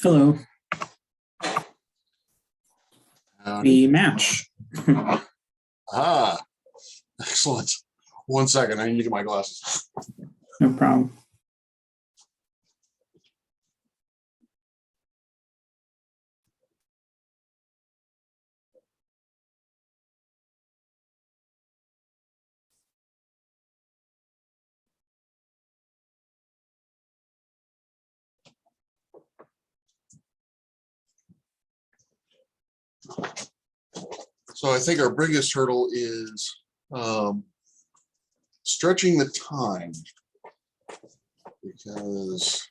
Hello. Howdy. We match. Ah, excellent. 1 second, I need to get my glasses. No problem. So I think our biggest hurdle is stretching the time because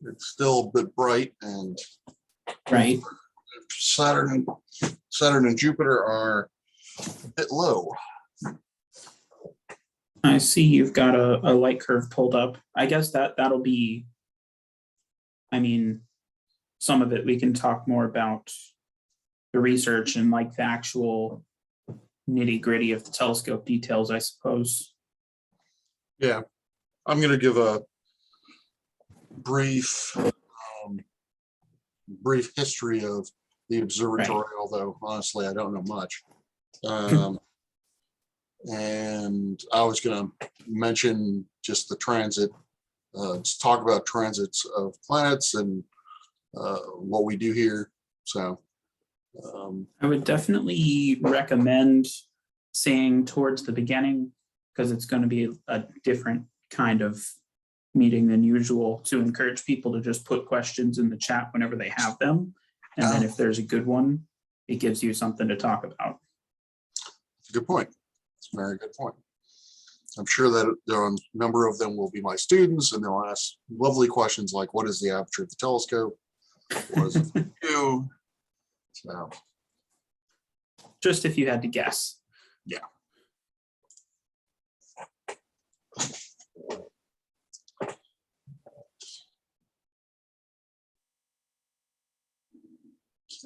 it's still a bit bright, and Right. Saturn and Jupiter are a bit low. I see you've got a light curve pulled up. I guess that'll be, some of it we can talk more about the research and like the actual nitty gritty of the telescope details, I suppose. Yeah, I'm going to give a brief history of the observatory, Right. although honestly I don't know much. And I was going to mention just the transit, just talk about transits of planets and what we do here. So I would definitely recommend saying towards the beginning, because it's going to be a different kind of meeting than usual, to encourage people to just put questions in the chat whenever they have them. And then if there's a good one, it gives you something to talk about. good point. It's a very good point. I'm sure that there are a number of them will be my students, and they'll ask lovely questions like, what is the aperture of the telescope? What does it do? So, Just if you had to guess. yeah.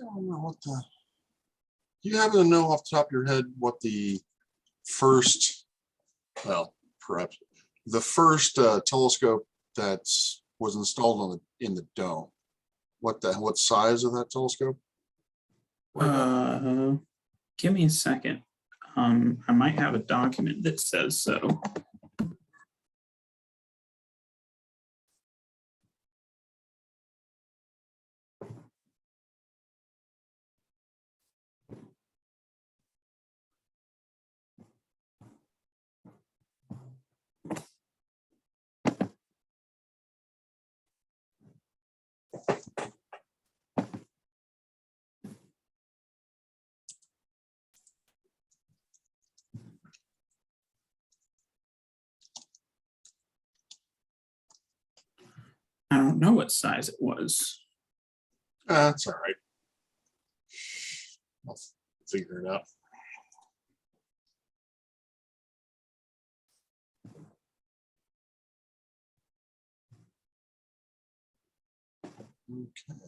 I don't know what the. Do you happen to know off the top of your head what the first, well, perhaps the first telescope that was installed on in the dome? What size of that telescope? Give me a second. I might have a document that says so. I don't know what size it was. That's all right. I'll figure it out. Okay.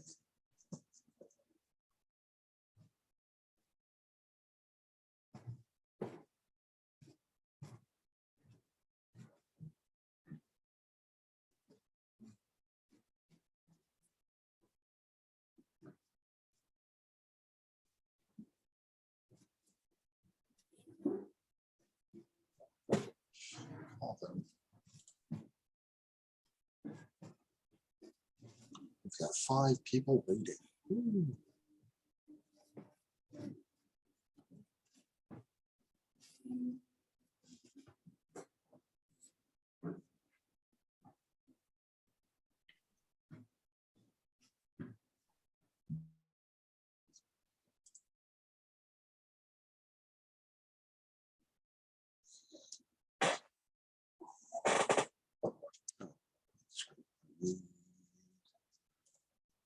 We've got 5 people waiting. Ooh.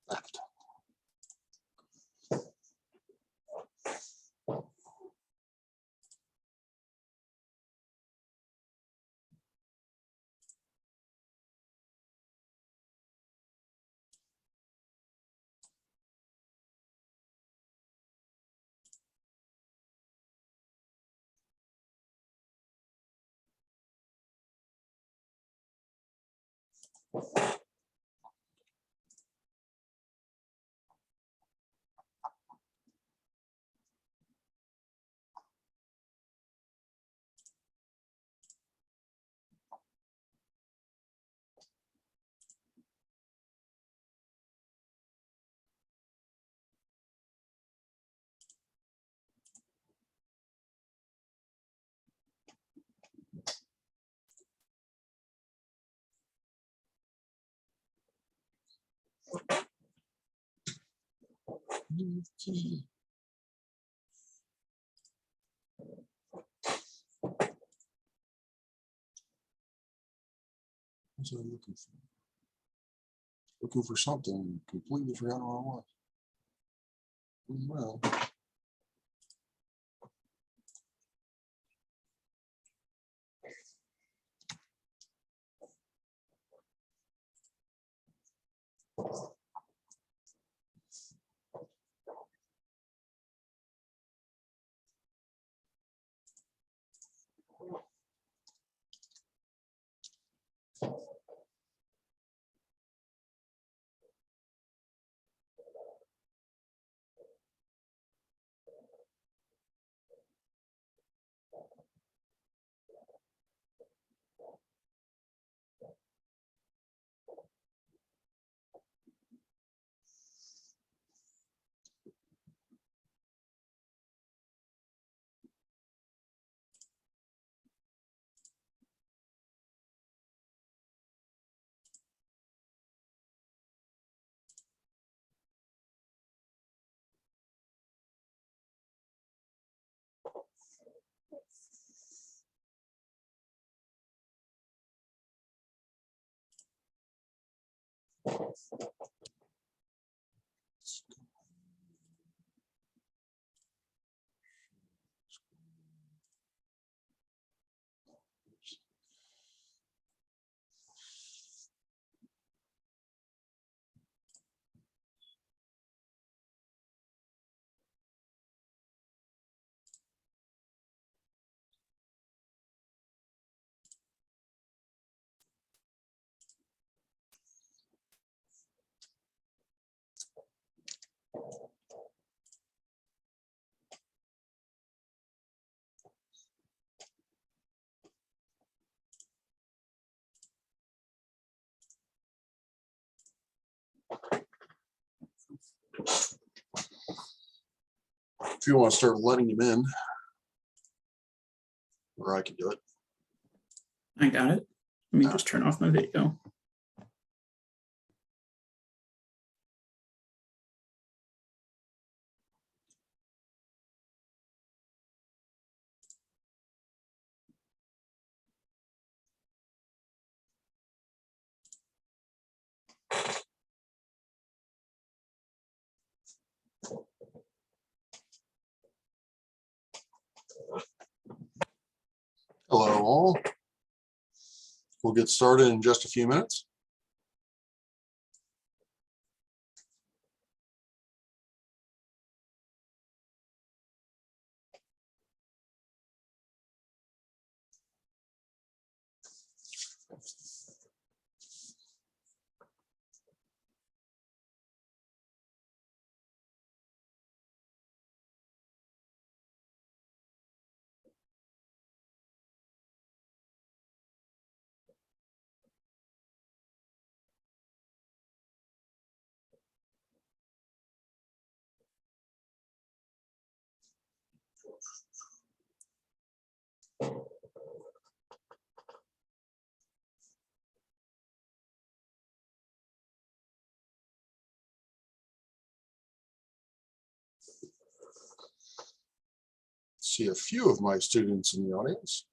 Left. What's I looking for? Looking for something, completely forgot what it was. Well, if you want to start letting him in, or I can do it. I got it. Let me just turn off my video. Hello all. We'll get started in just a few minutes. See a few of my students in the audience.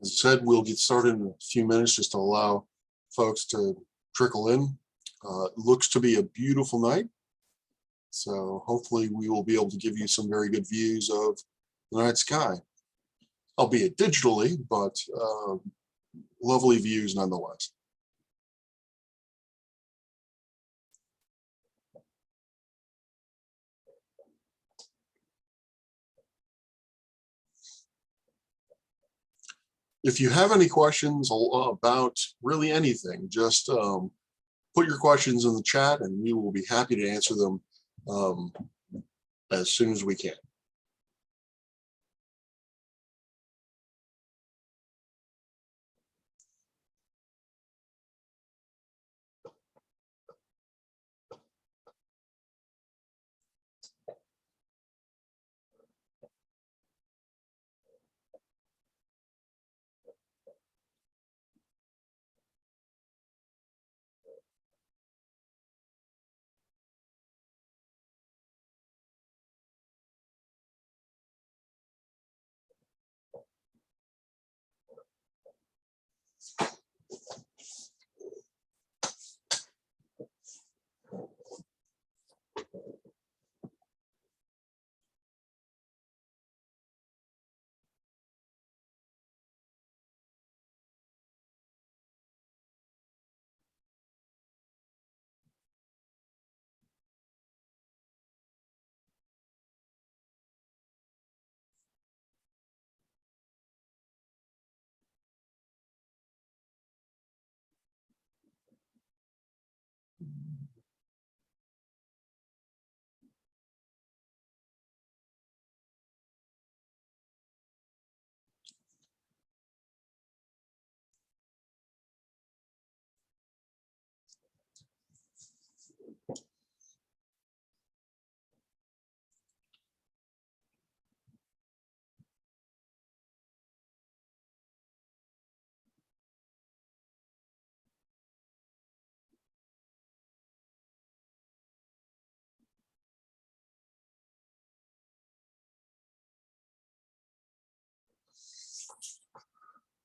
As I said, we'll get started in a few minutes just to allow folks to trickle in. It looks to be a beautiful night, so hopefully we will be able to give you some very good views of the night sky, albeit digitally, but lovely views nonetheless. if you have any questions about really anything, just put your questions in the chat and we will be happy to answer them as soon as we can.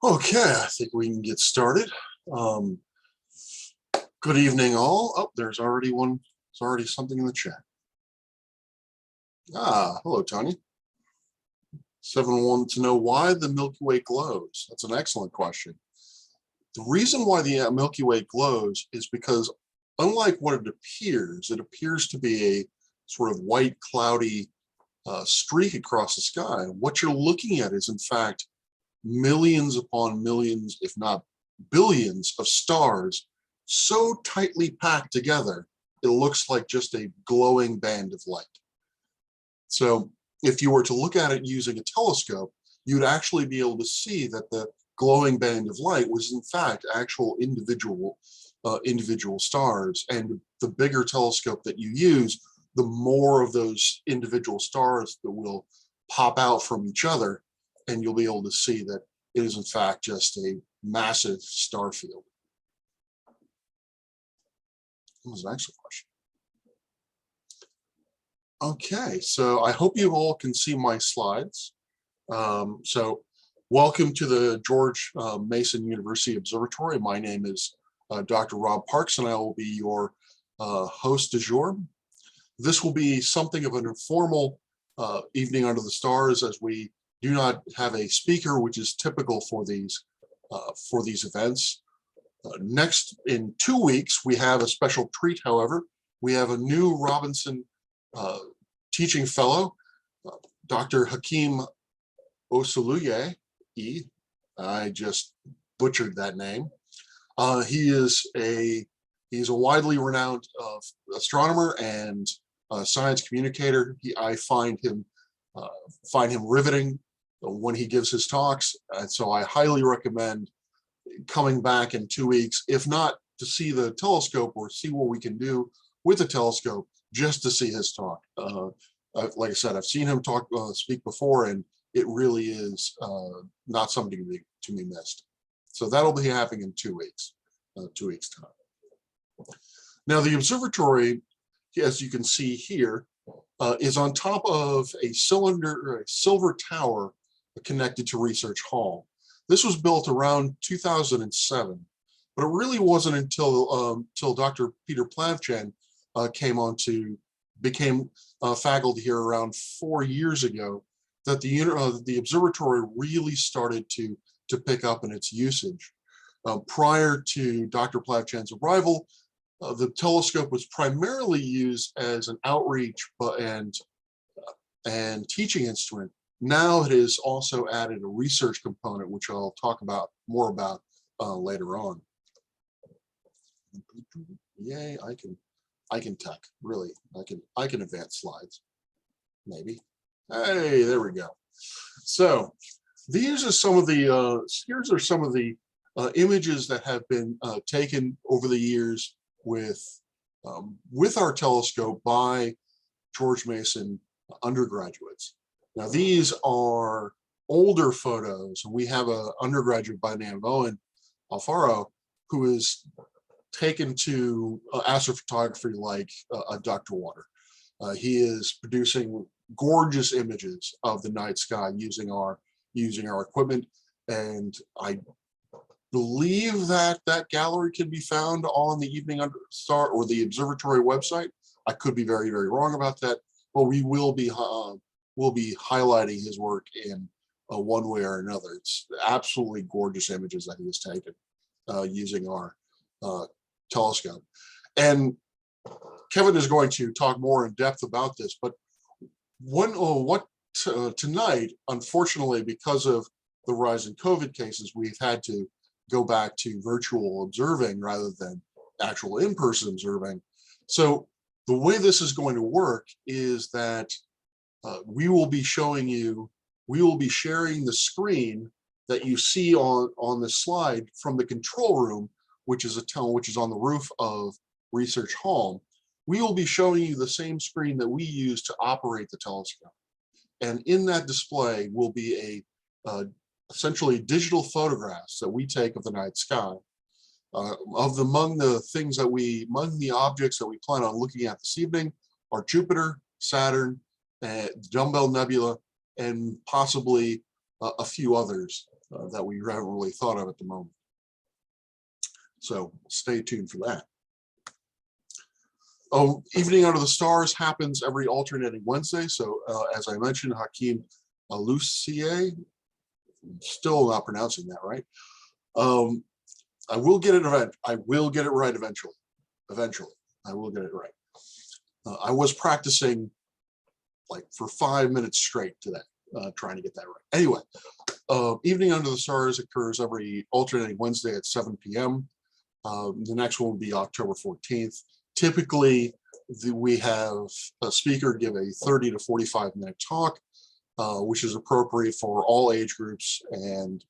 Okay, I think we can get started. Good evening, all. Oh, there's already one. There's already something in the chat. Ah, hello, Tony. 7 wanted to know why the Milky Way glows. That's an excellent question. The reason why the Milky Way glows is because, unlike what it appears to be a sort of white, cloudy streak across the sky. What you're looking at is, in fact, millions upon millions, if not billions, of stars so tightly packed together, it looks like just a glowing band of light. So if you were to look at it using a telescope, you'd actually be able to see that the glowing band of light was in fact actual individual stars. And the bigger telescope that you use, the more of those individual stars that will pop out from each other, and you'll be able to see that it is in fact just a massive star field. That was an excellent question. Okay, so I hope you all can see my slides. So welcome to the George Mason University Observatory. My name is Dr. Rob Parks, and I will be your host du jour. This will be something of an informal evening under the stars, as we do not have a speaker, which is typical for these events. Next, in 2 weeks, we have a special treat, however. We have a new Robinson teaching fellow, Dr. Hakeem Osuluye. I just butchered that name. He's a widely renowned astronomer and science communicator. I find him riveting when he gives his talks, and so I highly recommend coming back in 2 weeks, if not to see the telescope or see what we can do with the telescope, just to see his talk. Like I said, I've seen him speak before, and it really is not something to be missed. So that'll be happening in 2 weeks, 2 weeks time. Now the observatory, as you can see here, is on top of a silver tower connected to Research Hall. This was built around 2007, but it really wasn't until Dr. Peter Plavchan became faculty here around 4 years ago that the observatory really started to pick up in its usage. Prior to Dr. Plavchan's arrival, the telescope was primarily used as an outreach and teaching instrument, Now it has also added a research component, which I'll talk about more about later on. Yay, I can tech, really. I can advance slides, maybe. Hey, there we go. So these are some of the here's are some of the images that have been taken over the years with our telescope by George Mason undergraduates. Now these are older photos. We have an undergraduate by the name of Owen Alfaro who is taken to astrophotography like a duck to water. He is producing gorgeous images of the night sky using our equipment, and I believe that gallery can be found on the Evening Under Star or the Observatory website. I could be very, very wrong about that, but we will be highlighting his work in one way or another. It's absolutely gorgeous images that he has taken using our telescope. And Kevin is going to talk more in depth about this, but tonight, unfortunately, because of the rise in COVID cases, we've had to go back to virtual observing rather than actual in-person observing. So the way this is going to work is that we will be sharing the screen that you see on the slide from the control room, which is on the roof of Research Hall. We will be showing you the same screen that we use to operate the telescope. And in that display will be essentially digital photographs that we take of the night sky. Among the objects that we plan on looking at this evening are Jupiter, Saturn, Dumbbell Nebula, and possibly a few others that we haven't really thought of at the moment. So stay tuned for that. Evening Under the Stars happens every alternating Wednesday. So as I mentioned, Hakeem Alucier, still not pronouncing that right. I will get it right eventually. Eventually, I will get it right. I was practicing like for 5 minutes straight today, trying to get that right. Anyway, Evening Under the Stars occurs every alternating Wednesday at 7 p.m. The next one will be October 14th. Typically, we have a speaker give a 30 to 45-minute talk, which is appropriate for all age groups and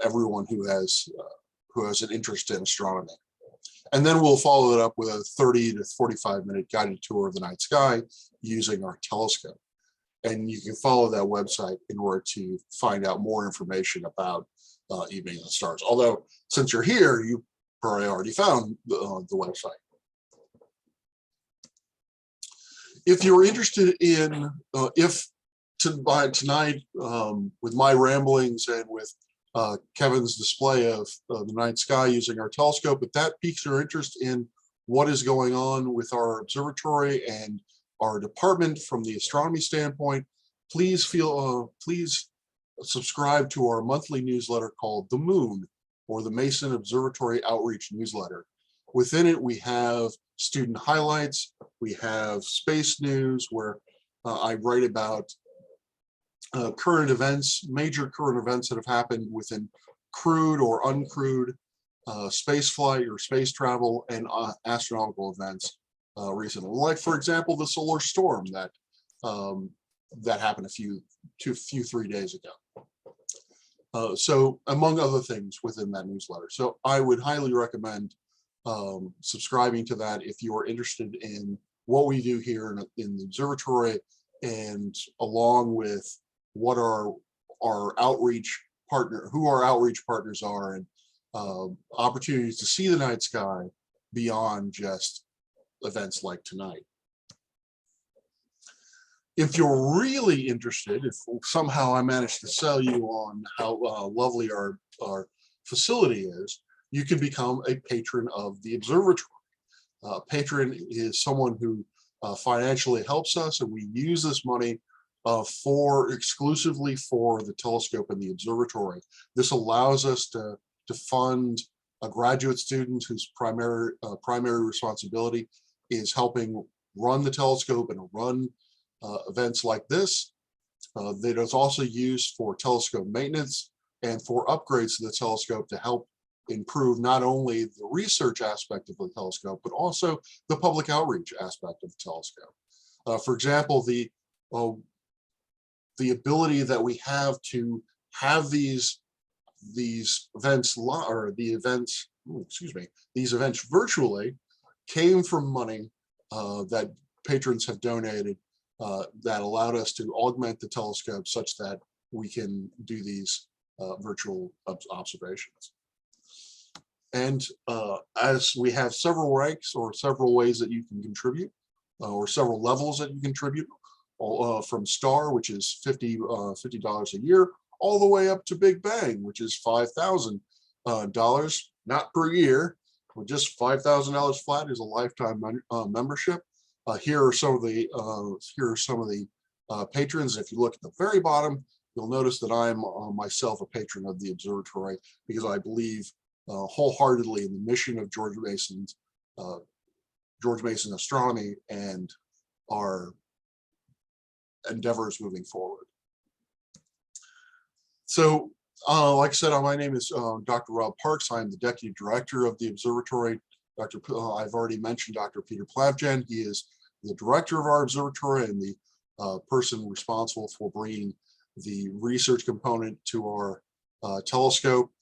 everyone who has an interest in astronomy. And then we'll follow it up with a 30 to 45-minute guided tour of the night sky using our telescope. And you can follow that website in order to find out more information about Evening of the Stars. Although, since you're here, you probably already found the website. If you're interested in, tonight, with my ramblings and with Kevin's display of the night sky using our telescope, if that piques your interest in what is going on with our observatory and our department from the astronomy standpoint, please subscribe to our monthly newsletter called The Moon, or the Mason Observatory Outreach Newsletter. Within it, we have student highlights, we have space news where I write about current events, major current events that have happened within crewed or uncrewed space flight or space travel, and astronomical events recently. Like, for example, the solar storm that happened 3 days ago. So among other things within that newsletter. So I would highly recommend subscribing to that if you are interested in what we do here in the observatory, and along with what our outreach partners are, and opportunities to see the night sky beyond just events like tonight. If you're really interested, if somehow I managed to sell you on how lovely our facility is, you can become a patron of the observatory. Patron is someone who financially helps us, and we use this money exclusively for the telescope and the observatory. This allows us to fund a graduate student whose primary responsibility is helping run the telescope and run events like this. That is also used for telescope maintenance and for upgrades to the telescope to help improve not only the research aspect of the telescope, but also the public outreach aspect of the telescope. For example, the ability that we have to have these events these events virtually came from money that patrons have donated that allowed us to augment the telescope such that we can do these virtual observations. And as we have several ranks or several ways that you can contribute, or several levels that you contribute, from star, which is $50 a year, all the way up to Big Bang, which is $5,000, not per year, but just $5,000 flat is a lifetime membership. Here are some of the patrons. If you look at the very bottom, you'll notice that I'm myself a patron of the observatory because I believe wholeheartedly in the mission of George Mason astronomy and our endeavors moving forward. So, like I said, my name is Dr. Rob Parks. I'm the Deputy Director of the Observatory. I've already mentioned Dr. Peter Plavjan. He is the director of our observatory and the person responsible for bringing the research component to our telescope.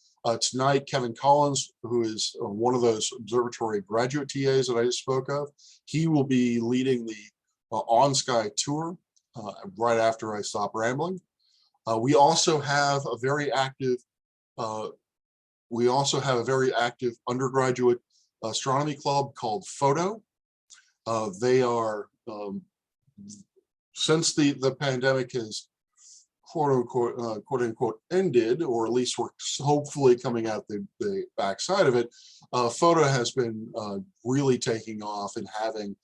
Tonight, Kevin Collins, who is one of those observatory graduate TAs that I just spoke of, he will be leading the on-sky tour right after I stop rambling. We also have a very active undergraduate astronomy club called Photo. They are, since the pandemic has quote unquote ended, or at least we're hopefully coming out the backside of it, Photo has been really taking off and having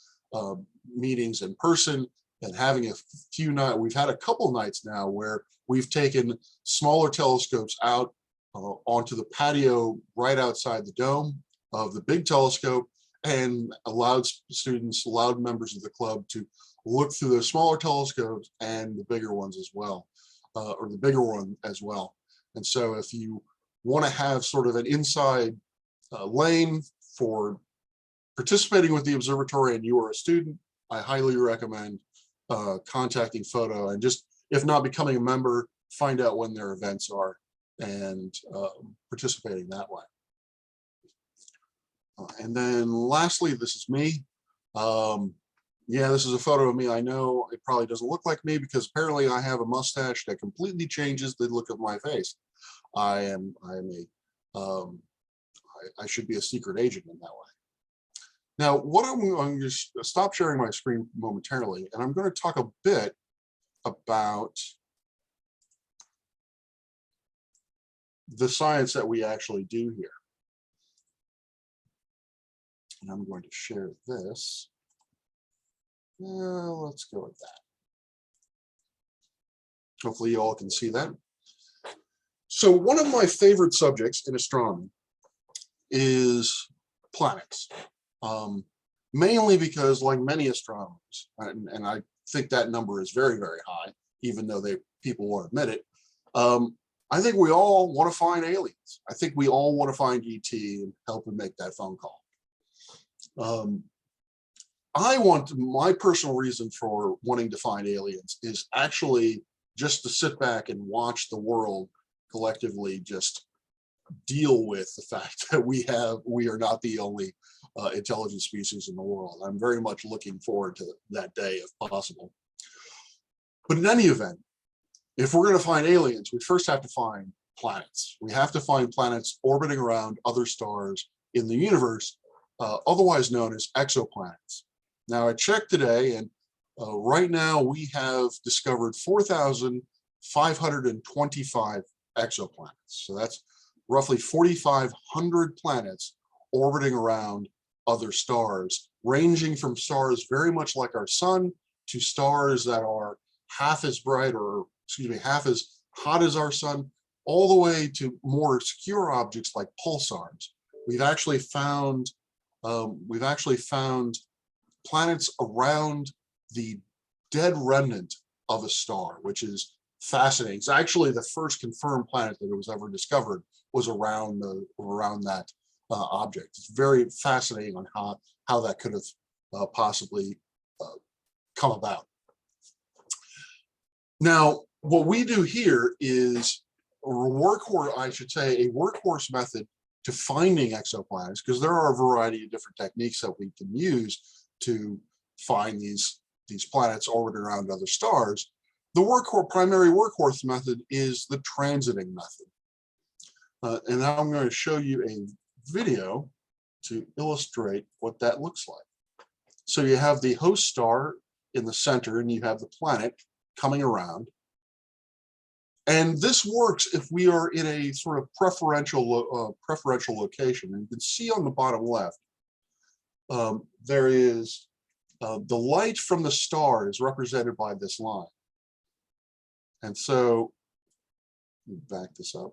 meetings in person and having a few nights. We've had a couple nights now where we've taken smaller telescopes out onto the patio right outside the dome of the big telescope and allowed members of the club to look through the smaller telescopes and the bigger ones as well, or the bigger one as well. And so if you want to have sort of an inside lane for participating with the observatory and you are a student, I highly recommend contacting Photo and just, if not becoming a member, find out when their events are and participating that way. And then lastly, this is me. Yeah, this is a photo of me. I know it probably doesn't look like me because apparently I have a mustache that completely changes the look of my face. I should be a secret agent in that way. Now, what I'm going to stop sharing my screen momentarily, and I'm going to talk a bit about the science that we actually do here. And I'm going to share this. Let's go with that. Hopefully you all can see that. So one of my favorite subjects in astronomy is planets. Mainly because, like many astronomers, and I think that number is very, very high, even though people won't admit it, I think we all want to find aliens. I think we all want to find ET and help them make that phone call. My personal reason for wanting to find aliens is actually just to sit back and watch the world collectively just deal with the fact that we are not the only intelligent species in the world. I'm very much looking forward to that day if possible. But in any event, if we're going to find aliens, we first have to find planets. We have to find planets orbiting around other stars in the universe, otherwise known as exoplanets. Now I checked today, and right now we have discovered 4,525 exoplanets. So that's roughly 4,500 planets orbiting around other stars, ranging from stars very much like our sun to stars that are half as bright, or excuse me, half as hot as our sun, all the way to more obscure objects like pulsars. We've actually found planets around the dead remnant of a star, which is fascinating. It's actually the first confirmed planet that it was ever discovered was around that object. It's very fascinating on how that could have possibly come about. Now, what we do here is a workhorse method to finding exoplanets, because there are a variety of different techniques that we can use to find these planets orbiting around other stars. The primary workhorse method is the transiting method. And now I'm going to show you a video to illustrate what that looks like. So you have the host star in the center, and you have the planet coming around. And this works if we are in a sort of preferential location. And you can see on the bottom left, there is the light from the star is represented by this line. And so, let me back this up.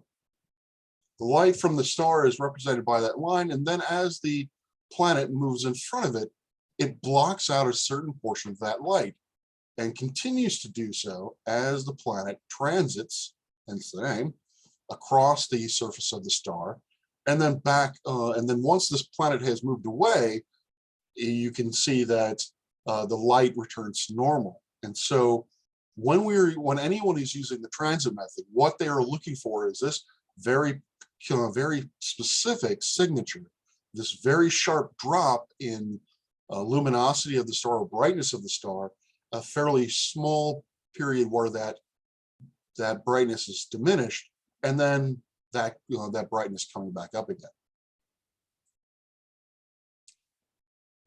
The light from the star is represented by that line, and then as the planet moves in front of it, it blocks out a certain portion of that light and continues to do so as the planet transits, hence the name, across the surface of the star, and then back, and then once this planet has moved away, you can see that the light returns to normal. And so when anyone is using the transit method, what they are looking for is this very specific signature, this very sharp drop in luminosity of the star or brightness of the star, a fairly small period where that brightness is diminished, and then that brightness coming back up again.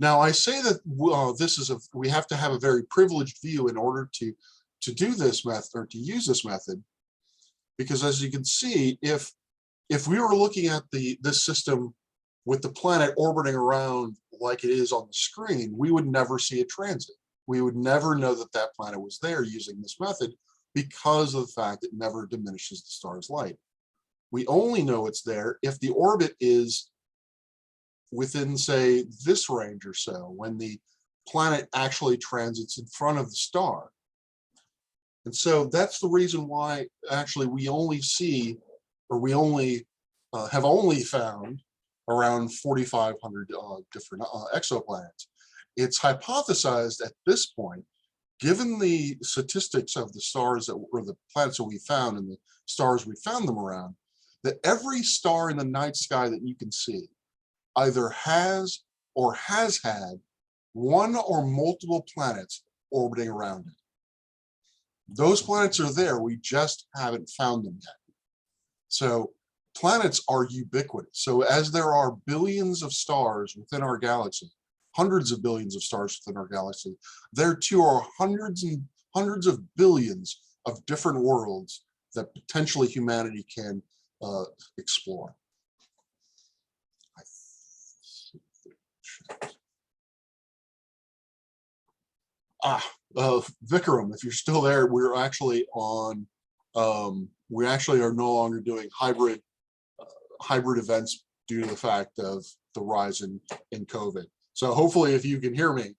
Now, I say that we have to have a very privileged view in order to do this method, or to use this method, because as you can see, if we were looking at this system with the planet orbiting around like it is on the screen, we would never see a transit. We would never know that that planet was there using this method, because of the fact it never diminishes the star's light. We only know it's there if the orbit is within, say, this range or so, when the planet actually transits in front of the star. And so that's the reason why actually we only see, or we only have only found around 4,500 different exoplanets. It's hypothesized at this point, given the statistics of the stars or the planets that we found and the stars we found them around, that every star in the night sky that you can see either has or has had one or multiple planets orbiting around it. Those planets are there, we just haven't found them yet. So planets are ubiquitous. So as there are billions of stars within our galaxy, hundreds of billions of stars within our galaxy, there too are hundreds and hundreds of billions of different worlds that potentially humanity can explore. Vikram, if you're still there, we're actually on, we actually are no longer doing hybrid events due to the fact of the rise in COVID. So hopefully if you can hear me,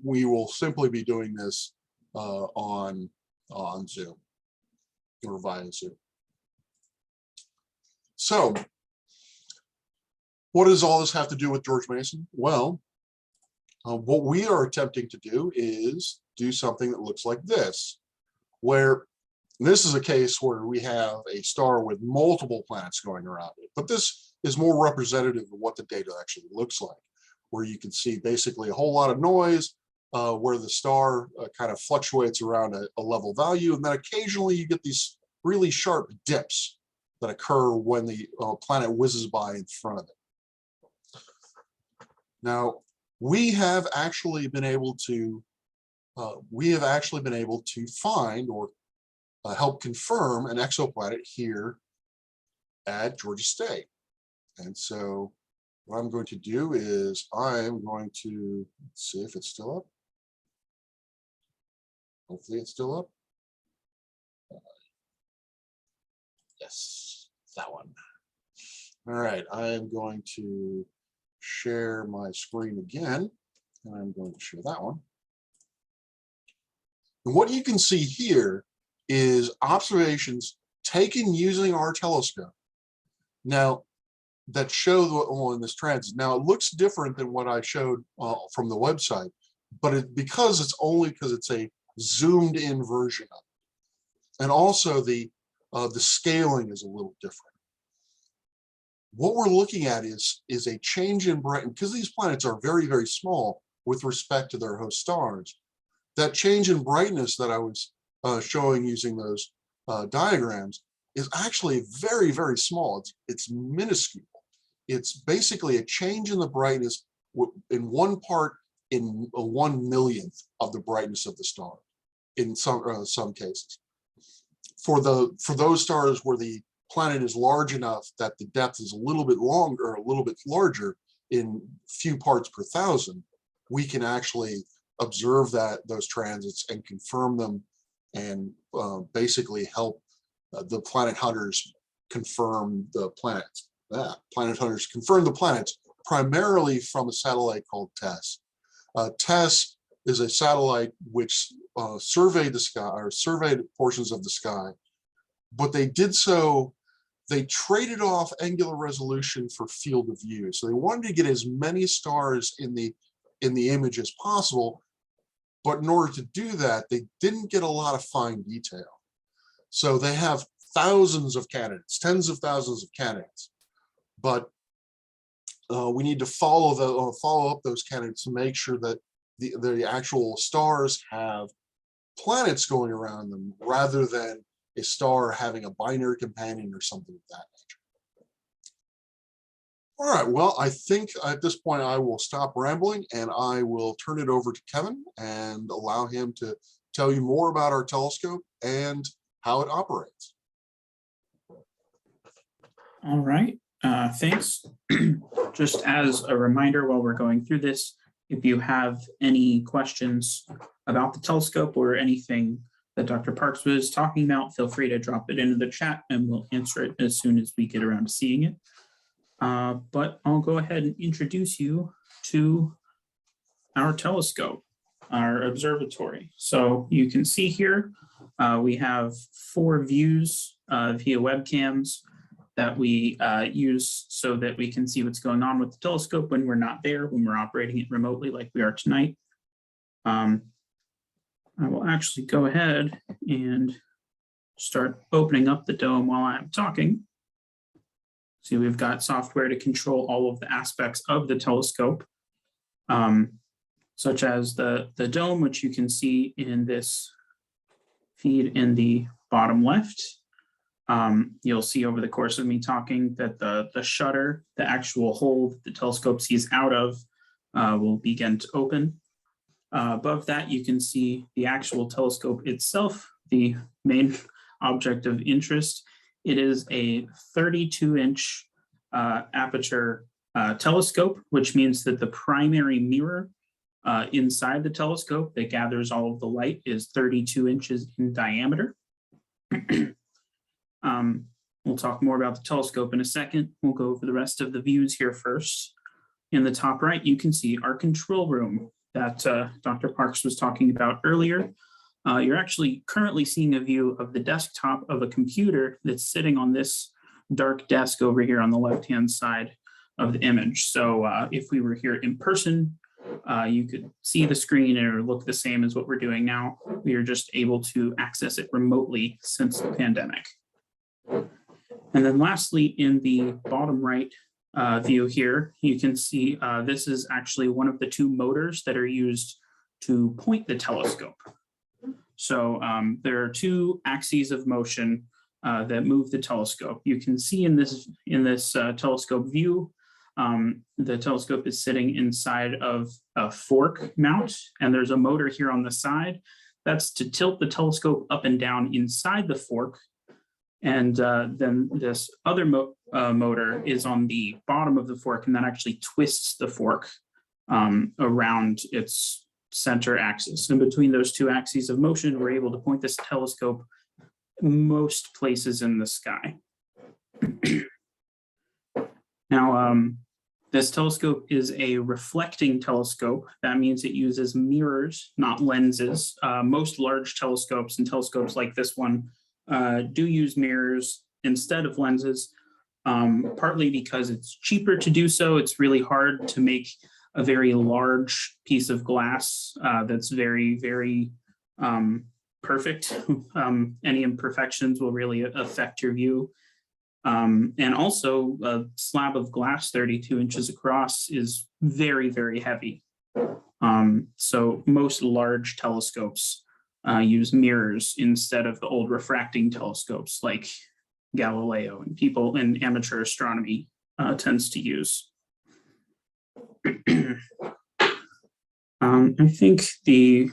we will simply be doing this on Zoom or via Zoom. So what does all this have to do with George Mason? Well, what we are attempting to do is do something that looks like this, where this is a case where we have a star with multiple planets going around it, but this is more representative of what the data actually looks like, where you can see basically a whole lot of noise, where the star kind of fluctuates around a level value, and then occasionally you get these really sharp dips that occur when the planet whizzes by in front of it. Now, we have actually been able to find or help confirm an exoplanet here at Georgia State. And so what I'm going to do is I'm going to see if it's still up. Hopefully it's still up. Yes, that one. All right, I am going to share my screen again, and I'm going to share that one. And what you can see here is observations taken using our telescope. Now, that show on this transit. Now, it looks different than what I showed from the website, but because it's a zoomed in version of it. And also the scaling is a little different. What we're looking at is a change in brightness, because these planets are very, very small with respect to their host stars. That change in brightness that I was showing using those diagrams is actually very, very small. It's minuscule. It's basically a change in the brightness in one part in a 1/1,000,000th of the brightness of the star in some cases. For those stars where the planet is large enough that the depth is a little bit longer or a little bit larger in few parts per thousand, we can actually observe those transits and confirm them and basically help the planet hunters confirm the planets. Planet hunters confirm the planets primarily from a satellite called TESS. TESS is a satellite which surveyed the sky, or surveyed portions of the sky, but they did so, they traded off angular resolution for field of view. So they wanted to get as many stars in the image as possible, but in order to do that, they didn't get a lot of fine detail. So they have thousands of candidates, tens of thousands of candidates, but we need to follow up those candidates to make sure that the actual stars have planets going around them rather than a star having a binary companion or something of that nature. All right, well, I think at this point I will stop rambling and I will turn it over to Kevin and allow him to tell you more about our telescope and how it operates. All right, thanks. Just as a reminder while we're going through this, if you have any questions about the telescope or anything that Dr. Parks was talking about, feel free to drop it into the chat and we'll answer it as soon as we get around to seeing it. But I'll go ahead and introduce you to our telescope, our observatory. So you can see here, we have 4 views via webcams that we use so that we can see what's going on with the telescope when we're not there, when we're operating it remotely like we are tonight. I will actually go ahead and start opening up the dome while I'm talking. See, we've got software to control all of the aspects of the telescope, such as the dome, which you can see in this feed in the bottom left. You'll see over the course of me talking that the shutter, the actual hole that the telescope sees out of, will begin to open. Above that, you can see the actual telescope itself, the main object of interest. It is a 32-inch aperture telescope, which means that the primary mirror inside the telescope that gathers all of the light is 32 inches in diameter. We'll talk more about the telescope in a second. We'll go over the rest of the views here first. In the top right, you can see our control room that Dr. Parks was talking about earlier. You're actually currently seeing a view of the desktop of a computer that's sitting on this dark desk over here on the left-hand side of the image. So if we were here in person, you could see the screen and it would look the same as what we're doing now. We are just able to access it remotely since the pandemic. And then lastly, in the bottom right view here, you can see this is actually one of the 2 motors that are used to point the telescope. So there are 2 axes of motion that move the telescope. You can see in this telescope view, the telescope is sitting inside of a fork mount, and there's a motor here on the side. That's to tilt the telescope up and down inside the fork. And then this other motor is on the bottom of the fork, and that actually twists the fork around its center axis. And between those 2 axes of motion, we're able to point this telescope most places in the sky. Now, This telescope is a reflecting telescope. That means it uses mirrors, not lenses. Most large telescopes and telescopes like this one do use mirrors instead of lenses, partly because it's cheaper to do so. It's really hard to make a very large piece of glass that's very, very perfect. Any imperfections will really affect your view. And also a slab of glass 32 inches across is very, very heavy. So most large telescopes use mirrors instead of the old refracting telescopes like Galileo and people in amateur astronomy tends to use. I think the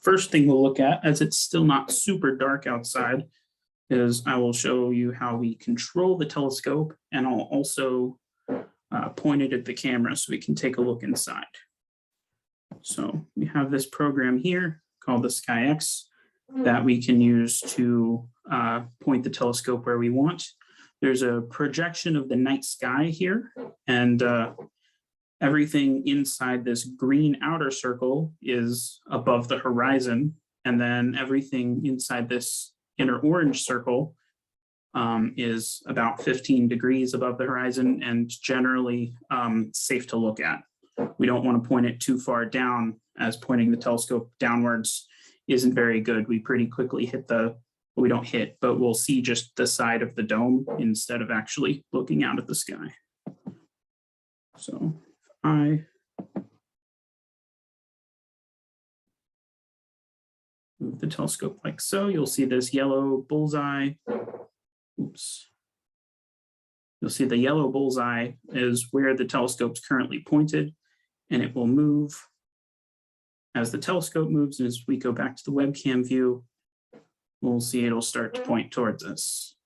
first thing we'll look at, as it's still not super dark outside, is I will show you how we control the telescope, and I'll also point it at the camera so we can take a look inside. So we have this program here called the SkyX that we can use to point the telescope where we want. There's a projection of the night sky here, and everything inside this green outer circle is above the horizon, and then everything inside this inner orange circle is about 15 degrees above the horizon and generally safe to look at. We don't want to point it too far down, as pointing the telescope downwards isn't very good. We pretty quickly hit we don't hit, but we'll see just the side of the dome instead of actually looking out at the sky. So I move the telescope like so, you'll see this yellow bullseye. Oops. You'll see the yellow bullseye is where the telescope's currently pointed, and it will move as the telescope moves. And as we go back to the webcam view, we'll see it'll start to point towards us.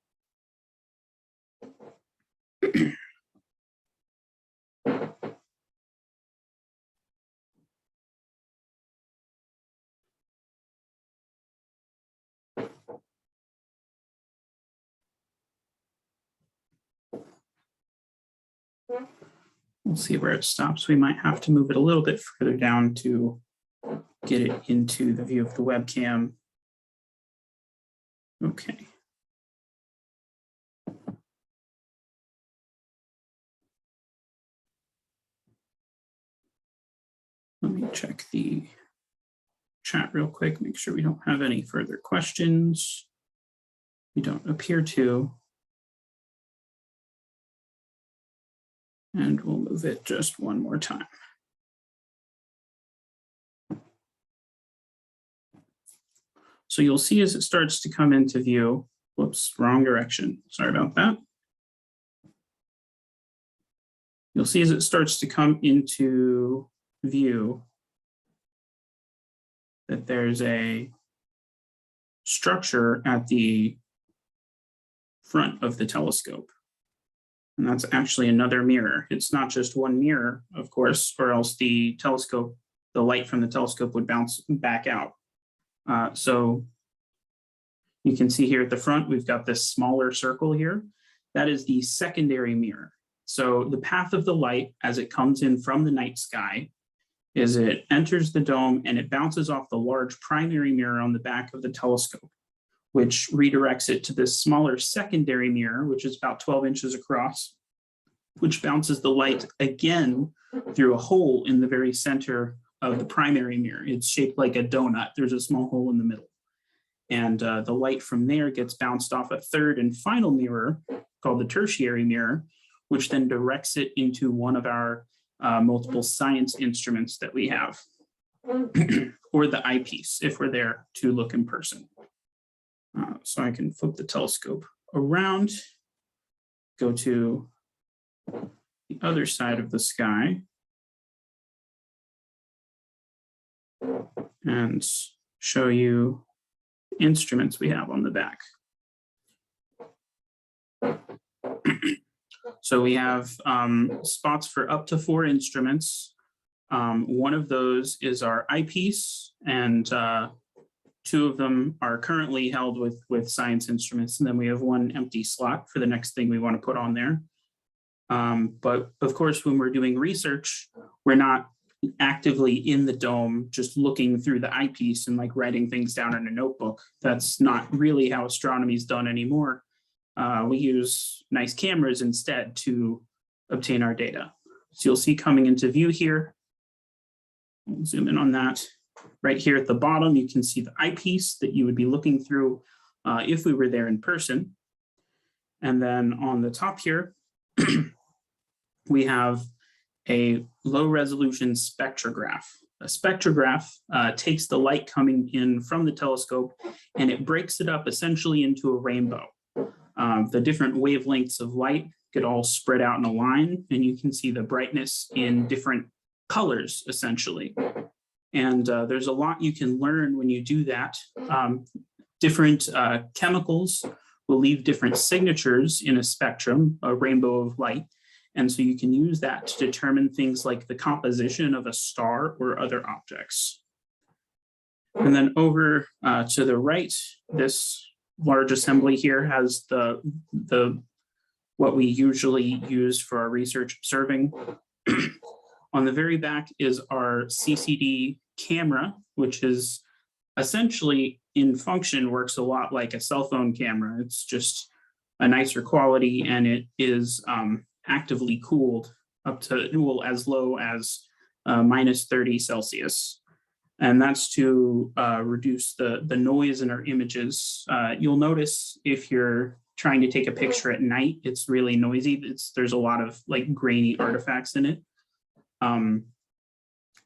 We'll see where it stops. We might have to move it a little bit further down to get it into the view of the webcam. Okay. Let me check the chat real quick, make sure we don't have any further questions. We don't appear to. And we'll move it just one more time. So you'll see as it starts to come into view, whoops, wrong direction. Sorry about that. You'll see as it starts to come into view that there's a structure at the front of the telescope. And that's actually another mirror. It's not just one mirror, of course, or else the telescope, the light from the telescope would bounce back out. So you can see here at the front, we've got this smaller circle here. That is the secondary mirror. So the path of the light as it comes in from the night sky is it enters the dome and it bounces off the large primary mirror on the back of the telescope, which redirects it to this smaller secondary mirror, which is about 12 inches across, which bounces the light again through a hole in the very center of the primary mirror. It's shaped like a donut. There's a small hole in the middle. And the light from there gets bounced off a third and final mirror called the tertiary mirror, which then directs it into one of our multiple science instruments that we have, or the eyepiece if we're there to look in person. So I can flip the telescope around, go to the other side of the sky, and show you instruments we have on the back. So we have spots for up to 4 instruments. One of those is our eyepiece, and 2 of them are currently held with science instruments. And then we have 1 empty slot for the next thing we want to put on there. But of course, when we're doing research, we're not actively in the dome, just looking through the eyepiece and like writing things down in a notebook. That's not really how astronomy is done anymore. We use nice cameras instead to obtain our data. So you'll see coming into view here, I'll zoom in on that. Right here at the bottom, you can see the eyepiece that you would be looking through if we were there in person. And then on the top here, we have a low resolution spectrograph. A spectrograph takes the light coming in from the telescope and it breaks it up essentially into a rainbow. The different wavelengths of light get all spread out in a line, and you can see the brightness in different colors essentially. And there's a lot you can learn when you do that. Different chemicals will leave different signatures in a spectrum, a rainbow of light. And so you can use that to determine things like the composition of a star or other objects. And then over to the right, this large assembly here has what we usually use for our research observing. On the very back is our Ccd camera, which is essentially in function works a lot like a cell phone camera. It's just a nicer quality, and it is actively cooled up to, well, as low as minus 30 Celsius. And that's to reduce the noise in our images. You'll notice if you're trying to take a picture at night, it's really noisy. There's a lot of like grainy artifacts in it.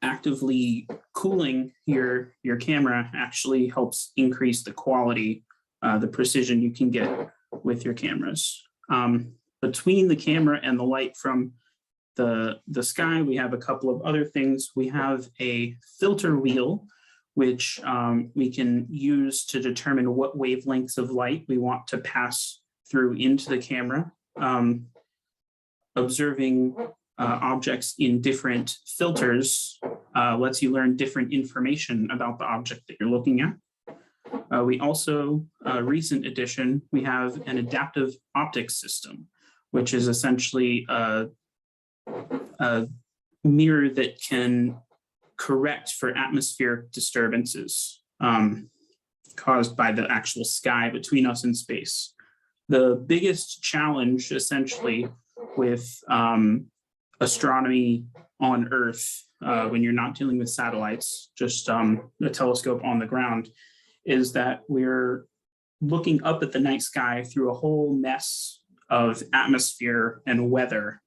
Actively cooling your camera actually helps increase the quality, the precision you can get with your cameras. Between the camera and the light from the sky, we have a couple of other things. We have a filter wheel, which we can use to determine what wavelengths of light we want to pass through into the camera. Observing objects in different filters lets you learn different information about the object that you're looking at. We also, recent addition, we have an adaptive optics system, which is essentially a mirror that can correct for atmospheric disturbances caused by the actual sky between us and space. The biggest challenge essentially with astronomy on Earth, when you're not dealing with satellites, just a telescope on the ground, is that we're looking up at the night sky through a whole mess of atmosphere and weather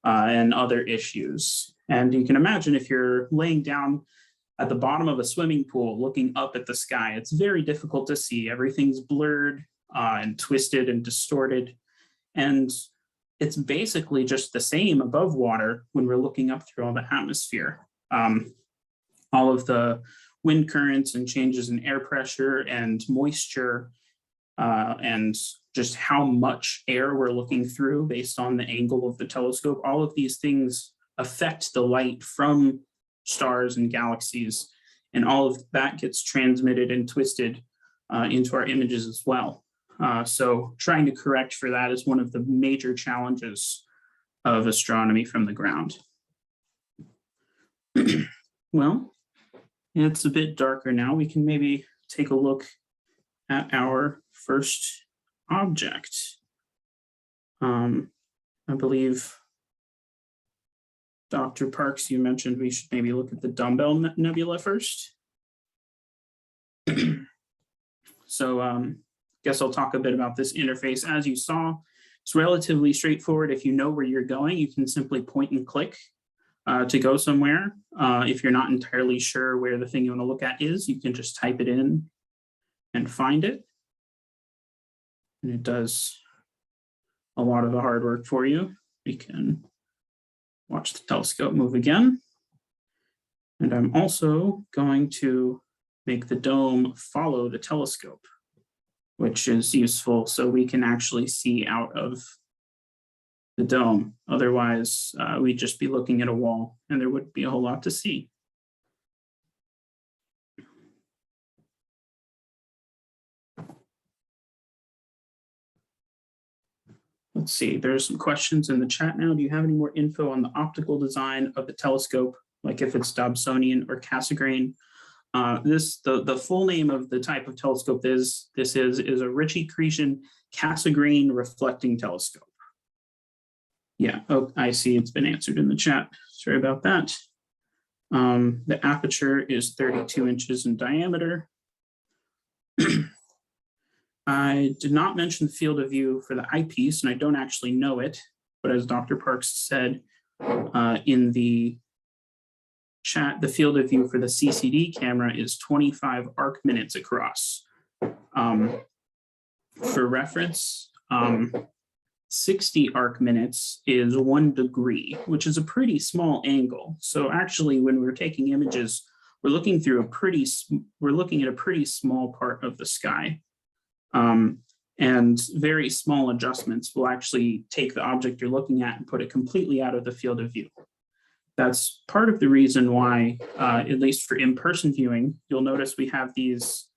and other issues. And you can imagine if you're laying down at the bottom of a swimming pool looking up at the sky, it's very difficult to see. Everything's blurred and twisted and distorted. And it's basically just the same above water when we're looking up through all the atmosphere. All of the wind currents and changes in air pressure and moisture and just how much air we're looking through based on the angle of the telescope, all of these things affect the light from stars and galaxies, and all of that gets transmitted and twisted into our images as well. So trying to correct for that is one of the major challenges of astronomy from the ground. Well, it's a bit darker now. We can maybe take a look at our first object. I believe, Dr. Parks, you mentioned we should maybe look at the Dumbbell Nebula first. So guess I'll talk a bit about this interface. As you saw, it's relatively straightforward. If you know where you're going, you can simply point and click to go somewhere. If you're not entirely sure where the thing you want to look at is, you can just type it in and find it. And it does a lot of the hard work for you. We can watch the telescope move again. And I'm also going to make the dome follow the telescope, which is useful so we can actually see out of the dome. Otherwise, we'd just be looking at a wall and there wouldn't be a whole lot to see. let's see, there's some questions in the chat now. Do you have any more info on the optical design of the telescope, like if it's Dobsonian or Cassegrain? The full name of the type of telescope this is a Ritchie-Cretan Cassegrain reflecting telescope. Yeah, oh, I see it's been answered in the chat. Sorry about that. The aperture is 32 inches in diameter. I did not mention the field of view for the eyepiece, and I don't actually know it, but as Dr. Parks said in the chat, the field of view for the CCD camera is 25 arc minutes across. For reference, 60 arc minutes is 1 degree, which is a pretty small angle. So actually, when we're taking images, we're looking at a pretty small part of the sky. And very small adjustments will actually take the object you're looking at and put it completely out of the field of view. That's part of the reason why, at least for in-person viewing, you'll notice we have these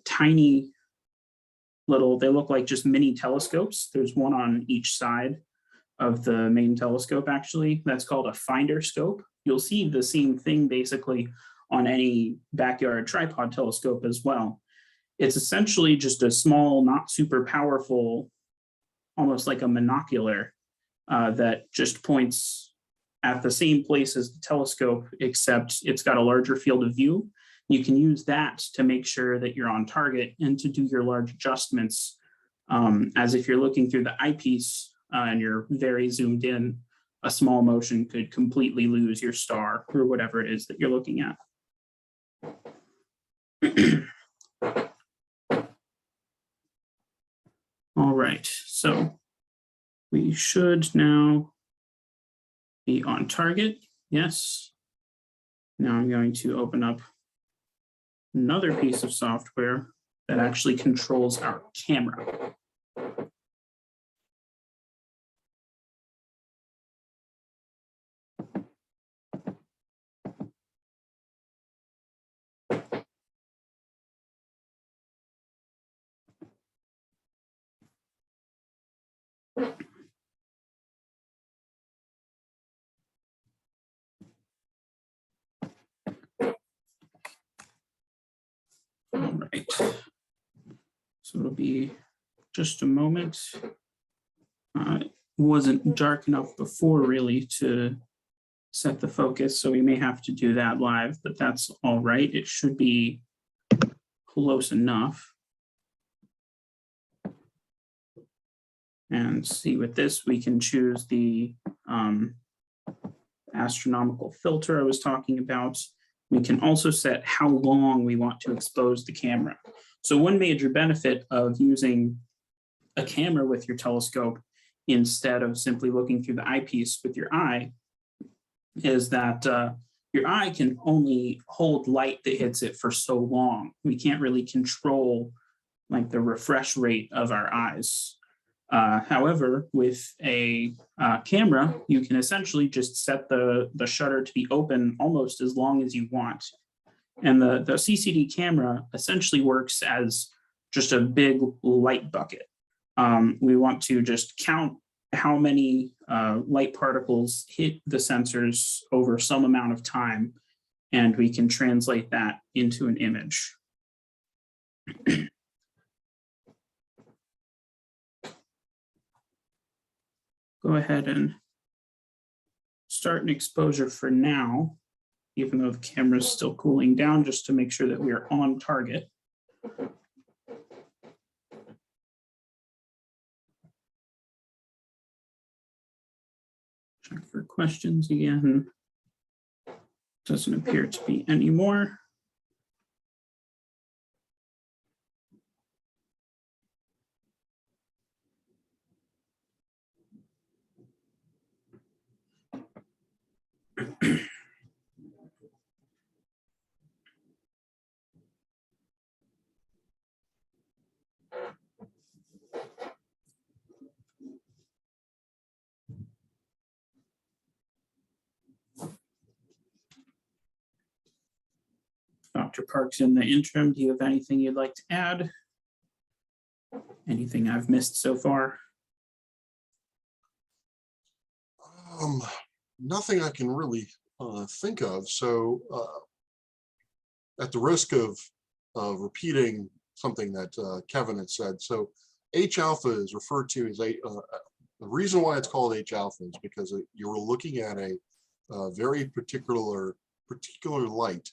tiny little, they look like just mini telescopes. There's one on each side of the main telescope, actually. That's called a finder scope. You'll see the same thing basically on any backyard tripod telescope as well. It's essentially just a small, not super powerful, almost like a monocular that just points at the same place as the telescope, except it's got a larger field of view. You can use that to make sure that you're on target and to do your large adjustments, as if you're looking through the eyepiece and you're very zoomed in, a small motion could completely lose your star or whatever it is that you're looking at. All right, so we should now be on target. Yes. Now I'm going to open up another piece of software that actually controls our camera. All right, so it'll be just a moment. It wasn't dark enough before really to set the focus, so we may have to do that live, but that's all right. It should be close enough. And see, with this, we can choose the astronomical filter I was talking about. We can also set how long we want to expose the camera. So one major benefit of using a camera with your telescope instead of simply looking through the eyepiece with your eye is that your eye can only hold light that hits it for so long. We can't really control like the refresh rate of our eyes. However, with a camera, you can essentially just set the shutter to be open almost as long as you want. And the CCD camera essentially works as just a big light bucket. We want to just count how many light particles hit the sensors over some amount of time, and we can translate that into an image. Go ahead and start an exposure for now, even though the camera is still cooling down, just to make sure that we are on target. Check for questions again. Doesn't appear to be any more. Dr. Parks, in the interim, do you have anything you'd like to add? Anything I've missed so far? Nothing I can really think of. So at the risk of repeating something that Kevin had said, so H alpha is referred to as the reason why it's called H alpha is because you're looking at a very particular light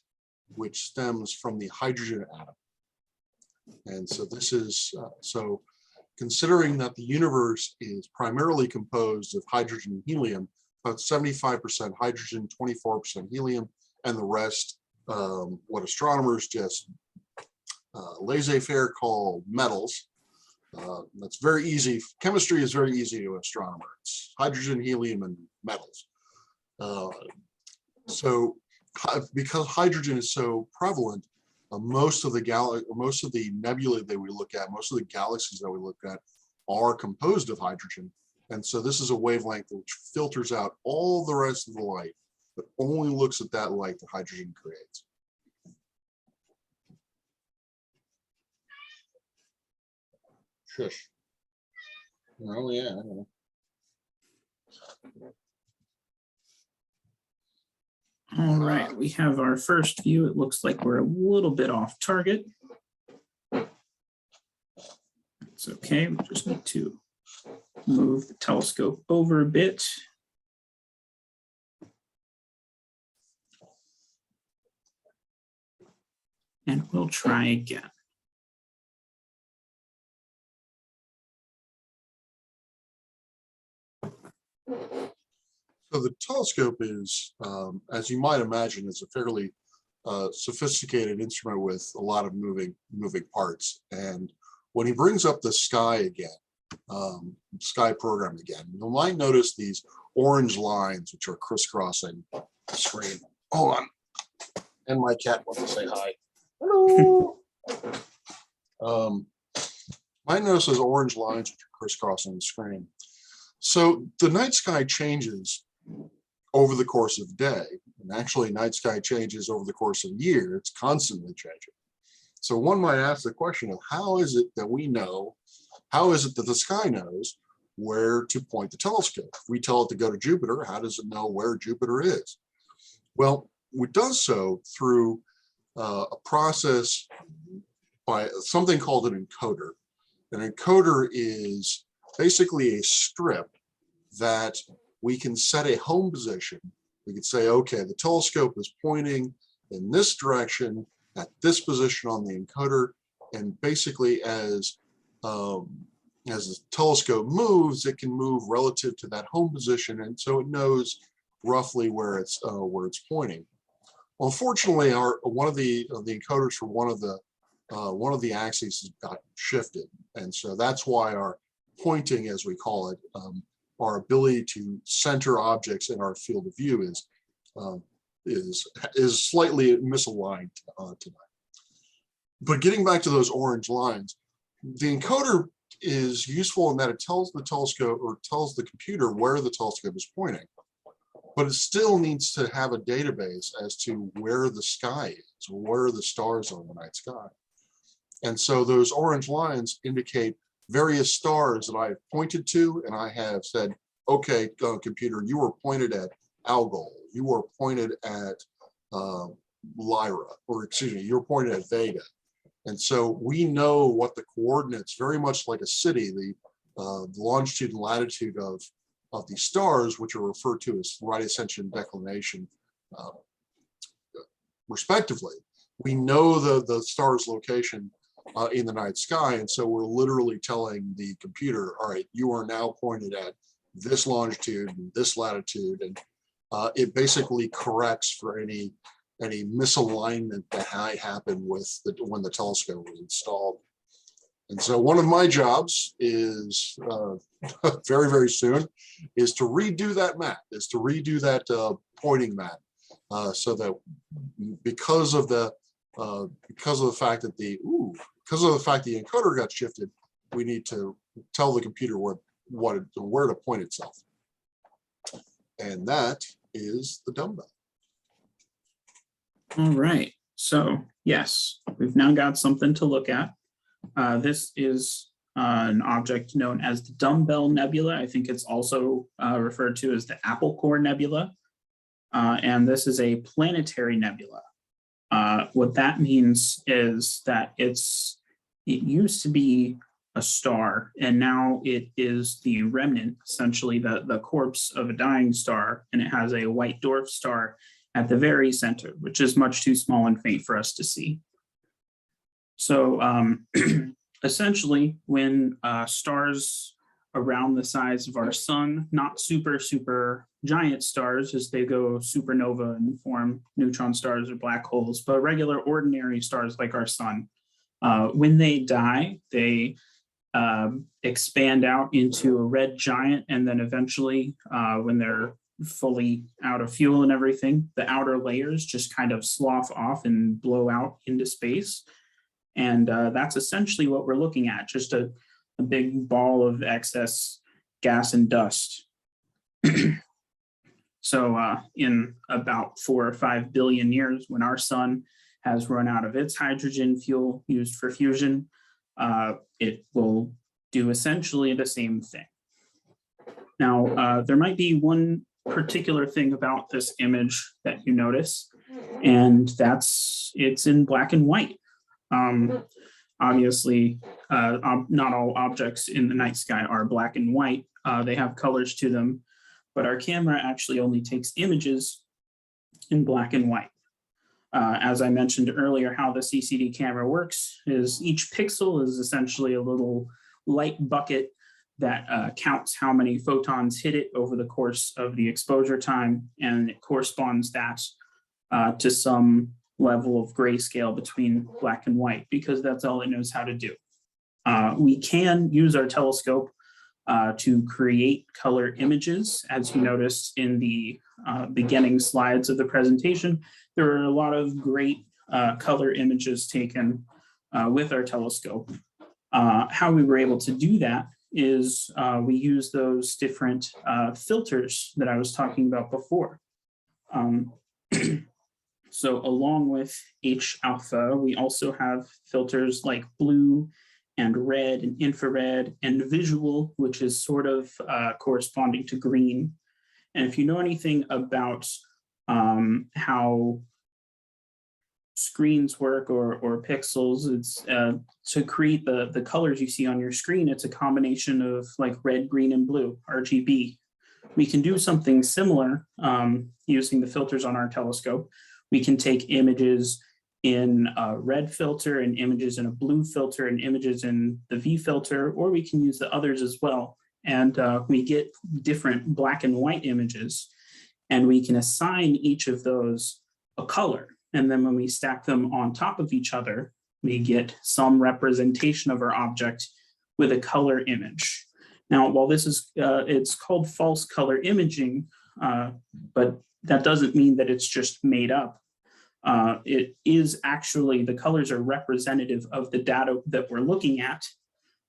which stems from the hydrogen atom. And so this is, so considering that the universe is primarily composed of hydrogen and helium, about 75% hydrogen, 24% helium, and the rest, what astronomers just laissez-faire call metals. That's very easy. Chemistry is very easy to an astronomer. It's hydrogen, helium, and metals. So because hydrogen is so prevalent, most of the nebulae that we look at, most of the galaxies that we look at are composed of hydrogen. And so this is a wavelength which filters out all the rest of the light, but only looks at that light that hydrogen creates. Shush. Oh yeah. I know. All right, we have our first view. It looks like we're a little bit off target. It's okay, we just need to move the telescope over a bit. And we'll try again. So the telescope is, as you might imagine, is a fairly sophisticated instrument with a lot of moving parts. And when he brings up the sky again, sky program again, you might notice these orange lines which are crisscrossing the screen. Hold on. And my cat wants to say hi. Hello. Might notice those orange lines which are crisscrossing the screen. So the night sky changes over the course of the day. And actually, night sky changes over the course of the year. It's constantly changing. So one might ask the question of how is it that we know, how is it that the sky knows where to point the telescope? If we tell it to go to Jupiter, how does it know where Jupiter is? Well, it does so through a process by something called an encoder. An encoder is basically a strip that we can set a home position. We can say, okay, the telescope is pointing in this direction at this position on the encoder, and basically as the telescope moves, it can move relative to that home position, and so it knows roughly where it's pointing. Well, unfortunately, one of the encoders for one of the axes got shifted, and so that's why our pointing, as we call it, our ability to center objects in our field of view is slightly misaligned tonight. But getting back to those orange lines, the encoder is useful in that it tells the telescope or tells the computer where the telescope is pointing, but it still needs to have a database as to where the sky is or where the stars are in the night sky. And so those orange lines indicate various stars that I have pointed to, and I have said, okay, computer, you were pointed at Algol, you were pointed at Lyra, or excuse me, you're pointed at Vega. And so we know what the coordinates, very much like a city, the longitude and latitude of the stars, which are referred to as right ascension declination, respectively. We know the star's location in the night sky, and so we're literally telling the computer, all right, you are now pointed at this longitude and this latitude, and it basically corrects for any misalignment that might happen with when the telescope was installed. And so one of my jobs is very, very soon is to redo that map, pointing map, so that because of the fact that the encoder got shifted, we need to tell the computer where to point itself. And that is the dumbbell. All right, so yes, we've now got something to look at. This is an object known as the Dumbbell Nebula. I think it's also referred to as the Apple Core Nebula. And this is a planetary nebula. What that means is that it used to be a star, and now it is the remnant, essentially the corpse of a dying star, and it has a white dwarf star at the very center, which is much too small and faint for us to see. So essentially, when stars around the size of our sun, not super giant stars as they go supernova and form neutron stars or black holes, but regular ordinary stars like our sun, when they die, they expand out into a red giant, and then eventually when they're fully out of fuel and everything, the outer layers just kind of slough off and blow out into space. And that's essentially what we're looking at, just a big ball of excess gas and dust. So in about 4 or 5 billion years, when our sun has run out of its hydrogen fuel used for fusion, it will do essentially the same thing. Now, there might be one particular thing about this image that you notice, and it's in black and white. Obviously, not all objects in the night sky are black and white. They have colors to them, but our camera actually only takes images in black and white. As I mentioned earlier, how the Ccd camera works is each pixel is essentially a little light bucket that counts how many photons hit it over the course of the exposure time, and it corresponds that to some level of grayscale between black and white, because that's all it knows how to do. We can use our telescope to create color images. As you noticed in the beginning slides of the presentation, there are a lot of great color images taken with our telescope. How we were able to do that is we use those different filters that I was talking about before. So along with H alpha, we also have filters like blue and red and infrared and visual, which is sort of corresponding to green. And if you know anything about how screens work or pixels, it's to create the colors you see on your screen, it's a combination of like red, green, and blue, RGB. We can do something similar using the filters on our telescope. We can take images in a red filter and images in a blue filter and images in the V filter, or we can use the others as well. And we get different black and white images, and we can assign each of those a color. And then when we stack them on top of each other, we get some representation of our object with a color image. Now, while this is, it's called false color imaging, but that doesn't mean that it's just made up. It is actually, the colors are representative of the data that we're looking at,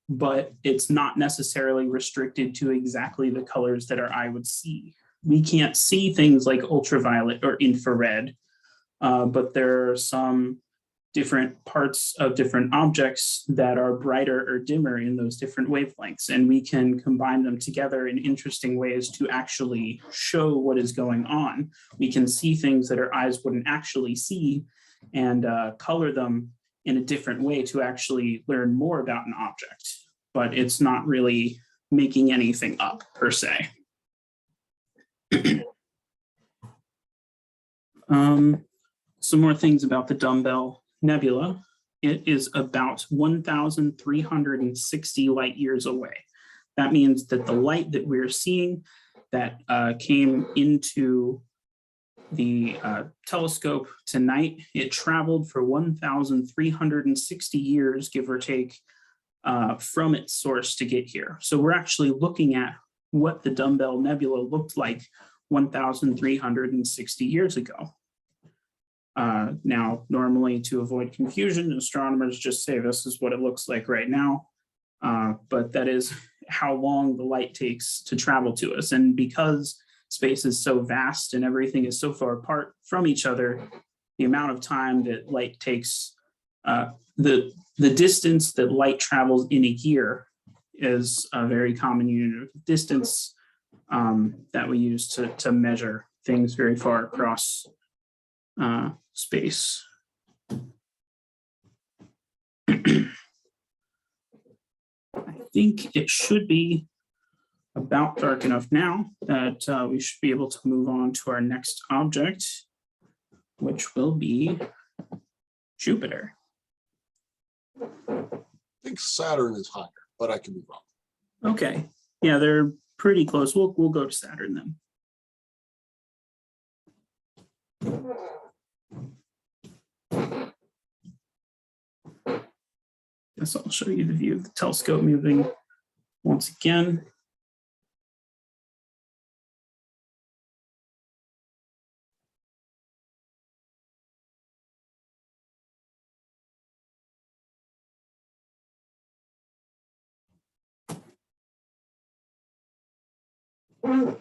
but it's not necessarily restricted to exactly the colors that our eye would see. We can't see things like ultraviolet or infrared, but there are some different parts of different objects that are brighter or dimmer in those different wavelengths, and we can combine them together in interesting ways to actually show what is going on. We can see things that our eyes wouldn't actually see and color them in a different way to actually learn more about an object, but it's not really making anything up per se. Some more things about the Dumbbell Nebula. It is about 1,360 light years away. That means that the light that we're seeing that came into the telescope tonight, it traveled for 1,360 years, give or take, from its source to get here. So we're actually looking at what the Dumbbell Nebula looked like 1,360 years ago. Now, normally to avoid confusion, astronomers just say this is what it looks like right now, but that is how long the light takes to travel to us. And because space is so vast and everything is so far apart from each other, the amount of time that light takes, the distance that light travels in a year is a very common unit of distance that we use to measure things very far across space. I think it should be about dark enough now that we should be able to move on to our next object, which will be Jupiter. I think Saturn is higher, but I could be wrong. Okay, yeah, they're pretty close. We'll go to Saturn then. Guess I'll show you the view of the telescope moving once again. All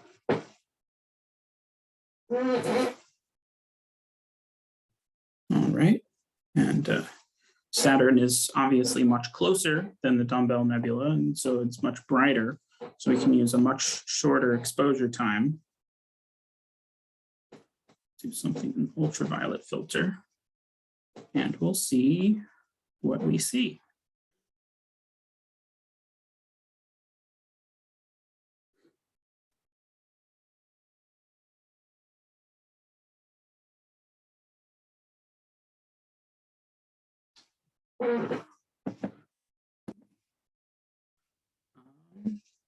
right, and Saturn is obviously much closer than the Dumbbell Nebula, and so it's much brighter. So we can use a much shorter exposure time. Do something in ultraviolet filter, and we'll see what we see.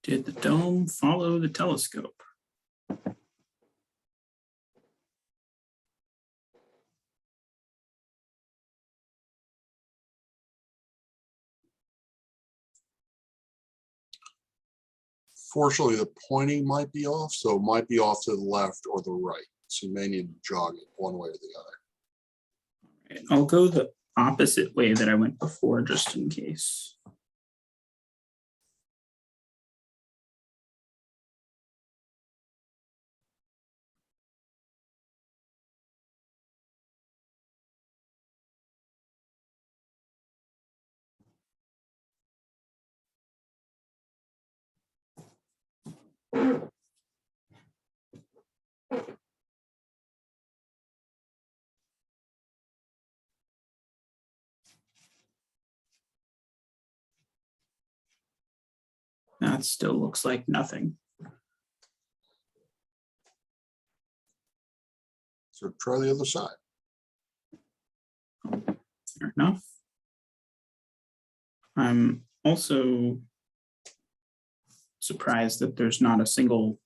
Did the dome follow the telescope? Fortunately, the pointing might be off, so it might be off to the left or the right. So you may need to jog it one way or the other. Right, I'll go the opposite way that I went before, just in case. That still looks like nothing. So try the other side. Fair enough. I'm also surprised that there's not a single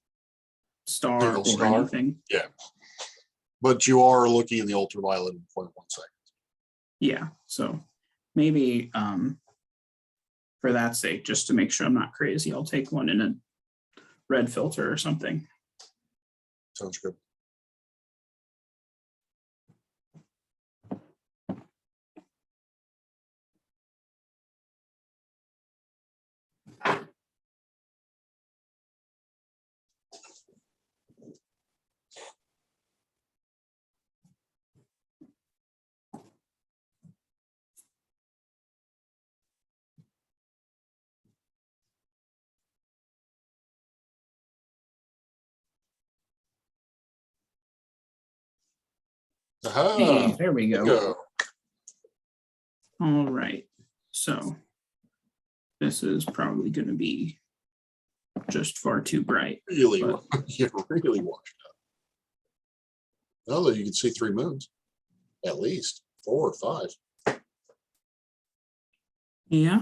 star or anything. Yeah. But you are looking in the ultraviolet in 0.1 seconds. Yeah, so maybe for that sake, just to make sure I'm not crazy, I'll take one in a red filter or something. Sounds good. Aha, Hey, there we go. go. All right, so this is probably going to be just far too bright. Really, but you're really washed up. Although you can see 3 moons, at least 4 or 5. yeah,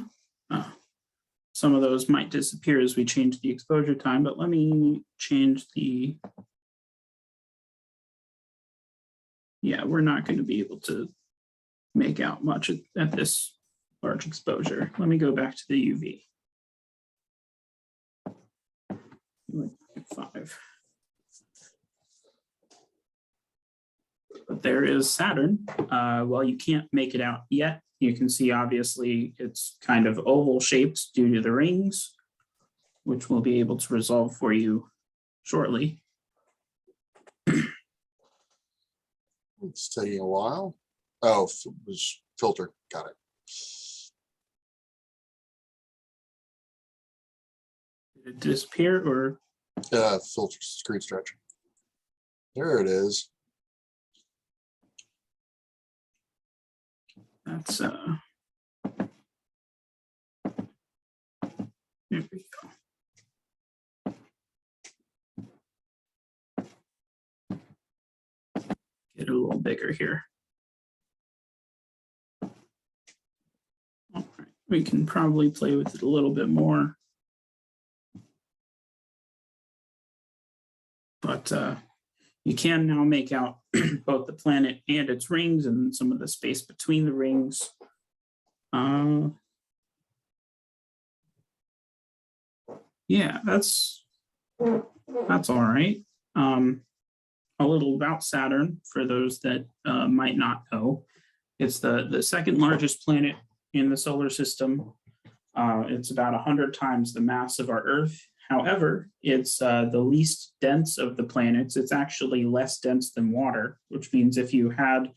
some of those might disappear as we change the exposure time, but let me change the. Yeah, we're not going to be able to make out much at this large exposure. Let me go back to the UV. 5. But there is Saturn. While you can't make it out yet, you can see obviously it's kind of oval shaped due to the rings, which we'll be able to resolve for you shortly. It's taking a while. Oh, it was filter. Got it. Did it disappear or? Filter screen stretch. There it is. That's here we go. Get it a little bigger here. All right, we can probably play with it a little bit more. But you can now make out both the planet and its rings and some of the space between the rings. Yeah, that's all right. A little about Saturn for those that might not know. It's the second largest planet in the solar system. It's about 100 times the mass of our Earth. However, it's the least dense of the planets. It's actually less dense than water, which means if you had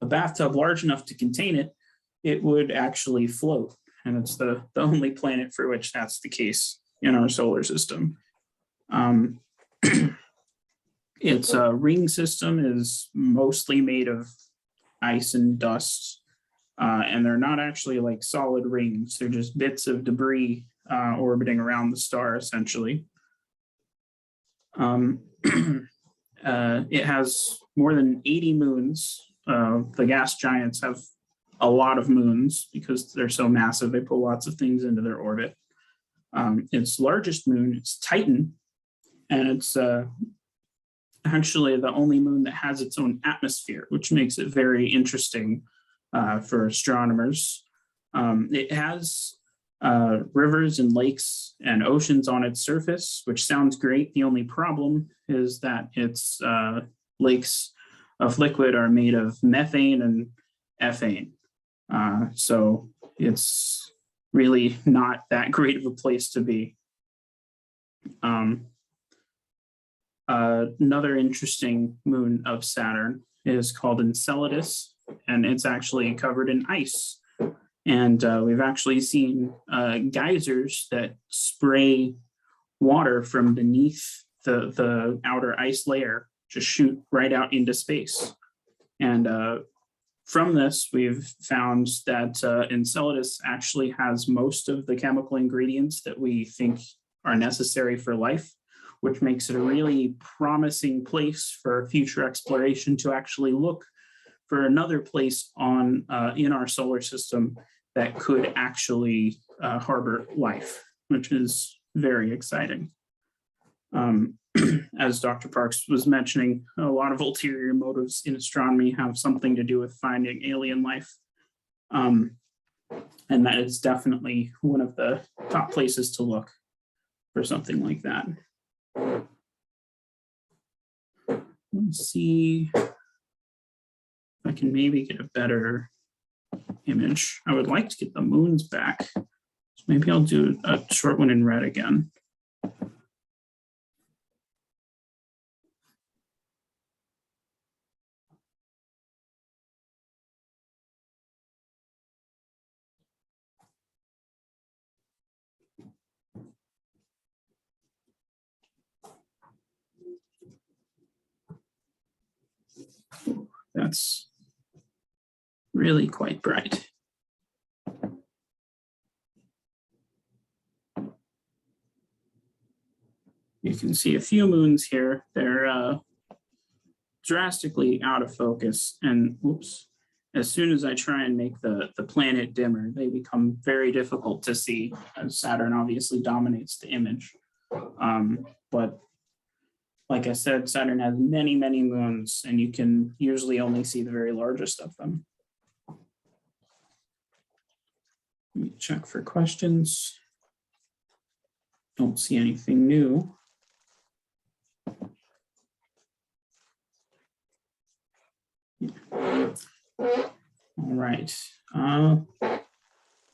a bathtub large enough to contain it, it would actually float. And it's the only planet for which that's the case in our solar system. Its ring system is mostly made of ice and dust, and they're not actually like solid rings. They're just bits of debris orbiting around the star, essentially. It has more than 80 moons. The gas giants have a lot of moons because they're so massive. They pull lots of things into their orbit. Its largest moon is Titan, and it's actually the only moon that has its own atmosphere, which makes it very interesting for astronomers. It has rivers and lakes and oceans on its surface, which sounds great. The only problem is that its lakes of liquid are made of methane and ethane. So it's really not that great of a place to be. Another interesting moon of Saturn is called Enceladus, and it's actually covered in ice. And we've actually seen geysers that spray water from beneath the outer ice layer, just shoot right out into space. And from this, we've found that Enceladus actually has most of the chemical ingredients that we think are necessary for life, which makes it a really promising place for future exploration to actually look for another place on in our solar system that could actually harbor life, which is very exciting. As Dr. Parks was mentioning, a lot of ulterior motives in astronomy have something to do with finding alien life. And that is definitely one of the top places to look for something like that. Let's see if I can maybe get a better image. I would like to get the moons back. So maybe I'll do a short one in red again. That's really quite bright. You can see a few moons here. They're drastically out of focus, and oops, as soon as I try and make the planet dimmer, they become very difficult to see, as Saturn obviously dominates the image. But like I said, Saturn has many, many moons, and you can usually only see the very largest of them. Let me check for questions. Don't see anything new. All right.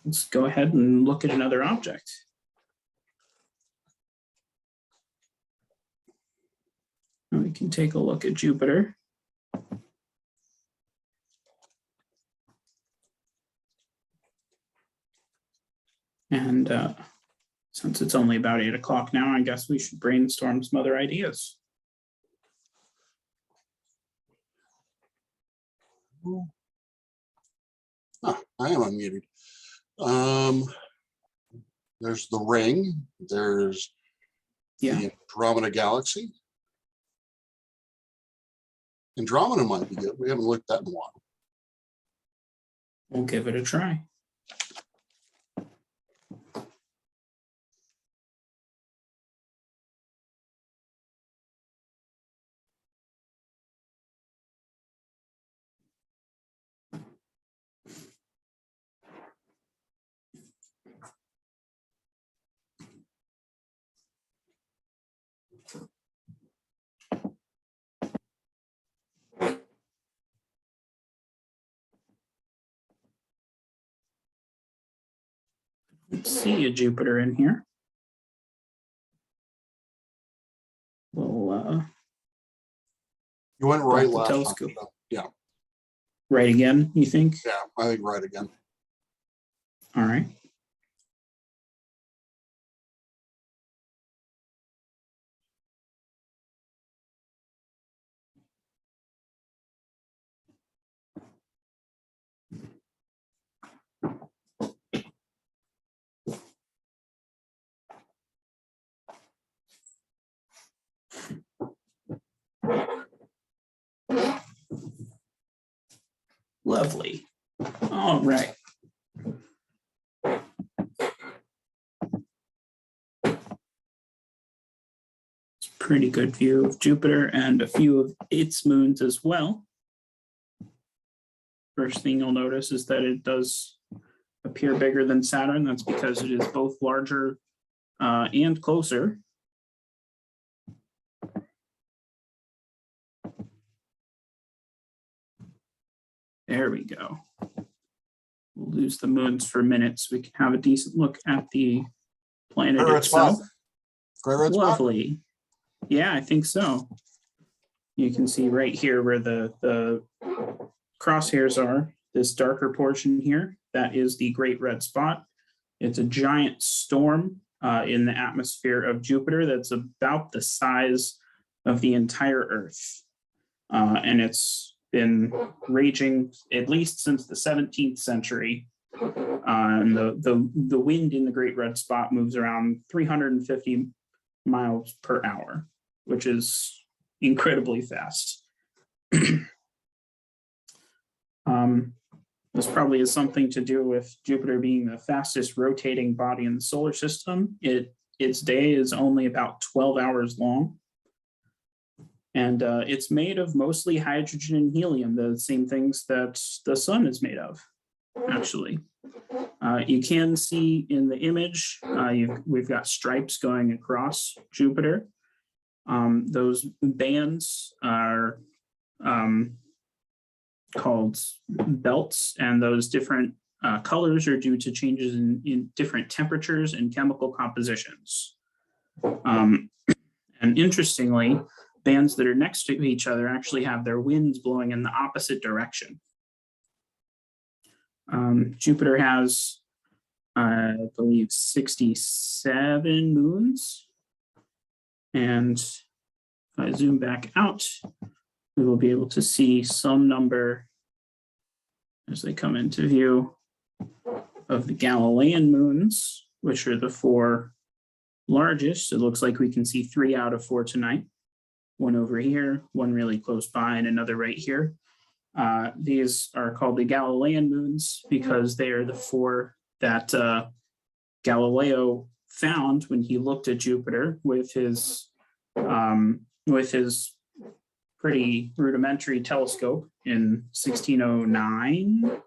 Let's go ahead and look at another object. We can take a look at Jupiter. And Since it's only about 8 o'clock now, I guess we should brainstorm some other ideas. I am unmuted. There's the ring. There's the Andromeda Galaxy. Andromeda might be good. We haven't looked at that in a while. We'll give it a try. Let's see a Jupiter in here. We'll You went right last time. telescope. Yeah. Right again, you think? Yeah, I think right again. All right. Lovely. All right. It's a pretty good view of Jupiter and a few of its moons as well. First thing you'll notice is that it does appear bigger than Saturn. That's because it is both larger and closer. There we go. We'll lose the moons for a minute so we can have a decent look at the planet Great red itself. spot. Great red spot. Lovely. Yeah, I think so. You can see right here where the crosshairs are, this darker portion here, that is the great red spot. It's a giant storm in the atmosphere of Jupiter that's about the size of the entire Earth. And it's been raging at least since the 17th century. And the wind in the Great Red Spot moves around 350 miles per hour, which is incredibly fast. This probably has something to do with Jupiter being the fastest rotating body in the solar system. Its day is only about 12 hours long. And it's made of mostly hydrogen and helium, the same things that the sun is made of, actually. You can see in the image, we've got stripes going across Jupiter. Those bands are called belts, and those different colors are due to changes in different temperatures and chemical compositions. And interestingly, bands that are next to each other actually have their winds blowing in the opposite direction. Jupiter has, I believe, 67 moons. And if I zoom back out, we will be able to see some number as they come into view of the Galilean moons, which are the 4 largest. It looks like we can see 3 out of 4 tonight. One over here, one really close by, and another right here. These are called the Galilean moons because they are the 4 that Galileo found when he looked at Jupiter with his pretty rudimentary telescope in 1609.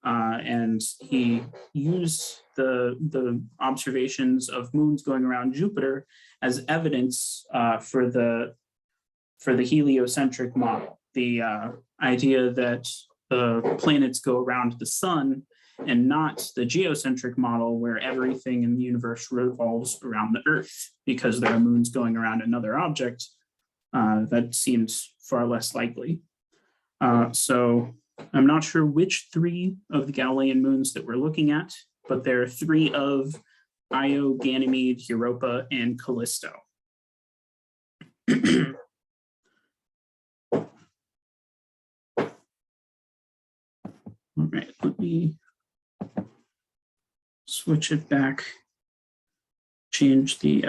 And he used the observations of moons going around Jupiter as evidence for the heliocentric model, the idea that the planets go around the sun and not the geocentric model where everything in the universe revolves around the Earth, because there are moons going around another object. That seems far less likely. So I'm not sure which 3 of the Galilean moons that we're looking at, but there are 3 of Io, Ganymede, Europa, and Callisto. All right, let me switch it back, change the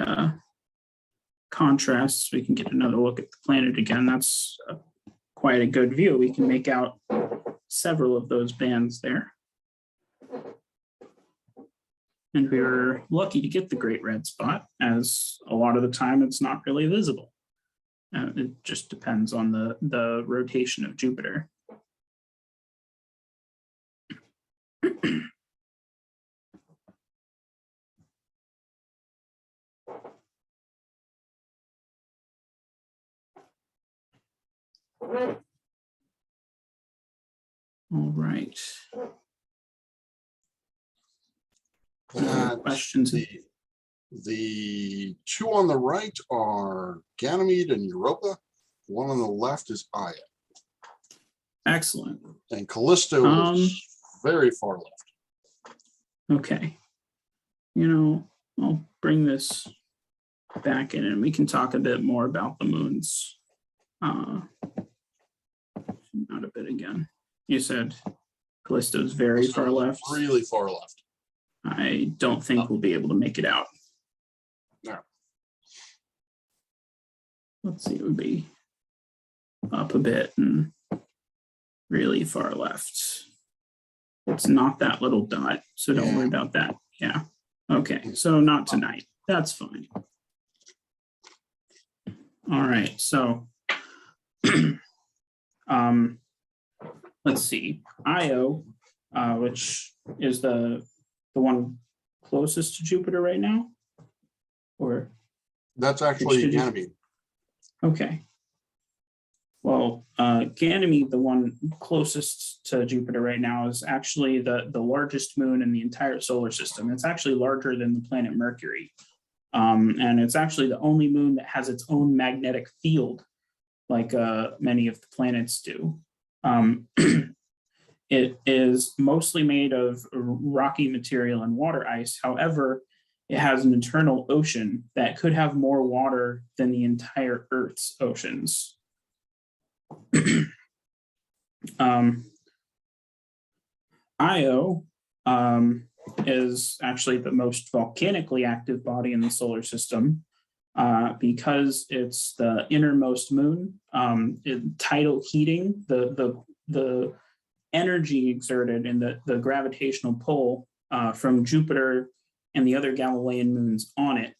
contrast so we can get another look at the planet again. That's quite a good view. We can make out several of those bands there. And we were lucky to get the Great Red Spot, as a lot of the time it's not really visible. It just depends on the rotation of Jupiter. All right. Questions? The two on the right are Ganymede and Europa. The one on the left is Io. Excellent. And Callisto is very far left. Okay. You know, I'll bring this back in and we can talk a bit more about the moons. Not a bit again. You said Callisto's very far left. Really far left. I don't think we'll be able to make it out. No. Let's see, it would be up a bit and really far left. It's not that little dot, so don't worry about that. Yeah. Okay, so not tonight. That's fine. All right, so let's see. Io, which is the one closest to Jupiter right now, or that's actually Ganymede. Okay. Well, Ganymede, the one closest to Jupiter right now, is actually the largest moon in the entire solar system. It's actually larger than the planet Mercury. And it's actually the only moon that has its own magnetic field, like many of the planets do. It is mostly made of rocky material and water ice. However, it has an internal ocean that could have more water than the entire Earth's oceans. Io is actually the most volcanically active body in the solar system because it's the innermost moon. Tidal heating, the energy exerted in the gravitational pull from Jupiter and the other Galilean moons on it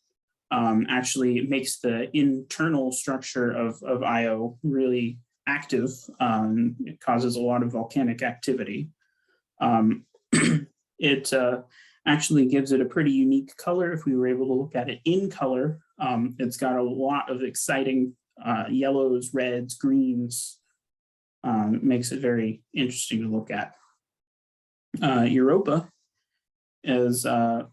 actually makes the internal structure of Io really active. It causes a lot of volcanic activity. It actually gives it a pretty unique color. If we were able to look at it in color, it's got a lot of exciting yellows, reds, greens. Makes it very interesting to look at. Europa is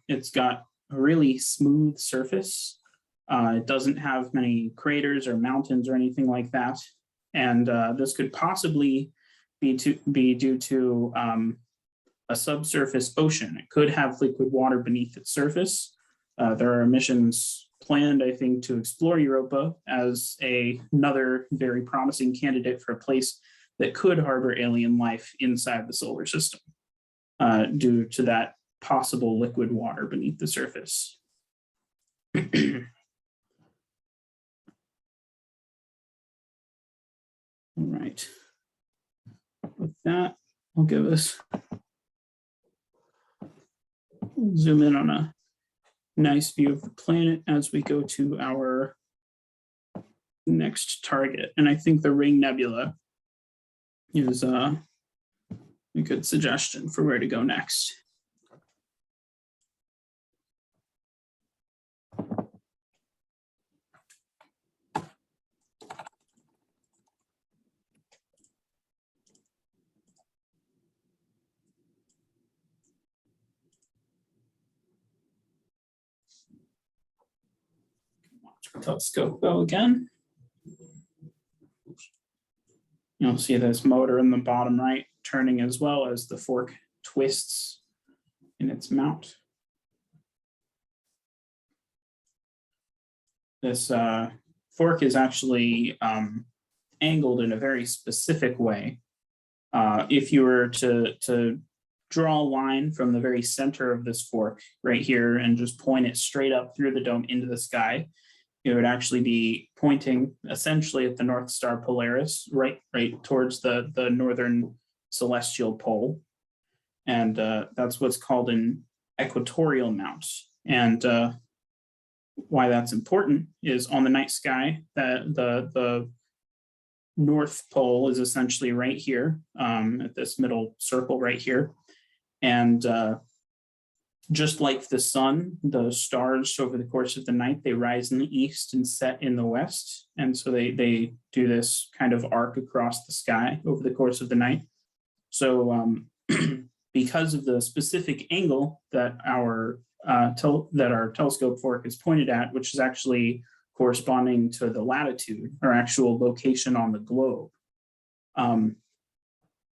it's got a really smooth surface. It doesn't have many craters or mountains or anything like that, and this could possibly be due to a subsurface ocean. It could have liquid water beneath its surface. There are missions planned, I think, to explore Europa as another very promising candidate for a place that could harbor alien life inside the solar system due to that possible liquid water beneath the surface. All right. With that, I'll give us, zoom in on a nice view of the planet as we go to our next target. And I think the Ring Nebula is a good suggestion for where to go next. Telescope go again. You'll see this motor in the bottom right turning as well as the fork twists in its mount. this fork is actually angled in a very specific way. If you were to draw a line from the very center of this fork right here and just point it straight up through the dome into the sky, it would actually be pointing essentially at the North Star Polaris, right towards the northern celestial pole. And that's what's called an Equatorial Mount. And why that's important is on the night sky, that the North Pole is essentially right here at this middle circle right here. And just like the sun, the stars over the course of the night, they rise in the east and set in the west. And so they do this kind of arc across the sky over the course of the night. So because of the specific angle that our telescope fork is pointed at, which is actually corresponding to the latitude or actual location on the globe.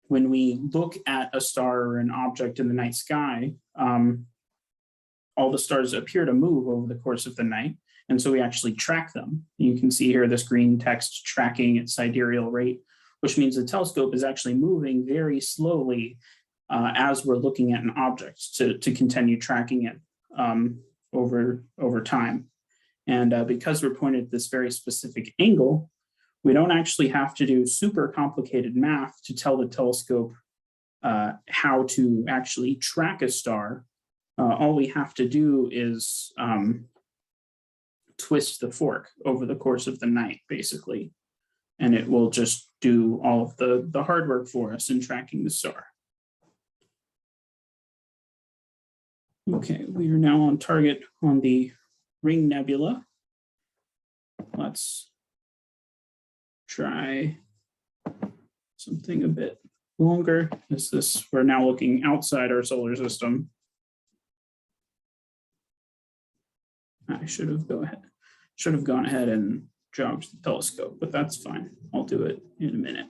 When we look at a star or an object in the night sky, all the stars appear to move over the course of the night. And so we actually track them. You can see here this green text tracking at sidereal rate, which means the telescope is actually moving very slowly as we're looking at an object to continue tracking it over time. And because we're pointed at this very specific angle, we don't actually have to do super complicated math to tell the telescope how to actually track a star. All we have to do is twist the fork over the course of the night, basically. And it will just do all of the hard work for us in tracking the star. Okay, we are now on target on the Ring Nebula. Let's try something a bit longer. We're now looking outside our solar system. I should have gone ahead and jogged the telescope, but that's fine. I'll do it in a minute.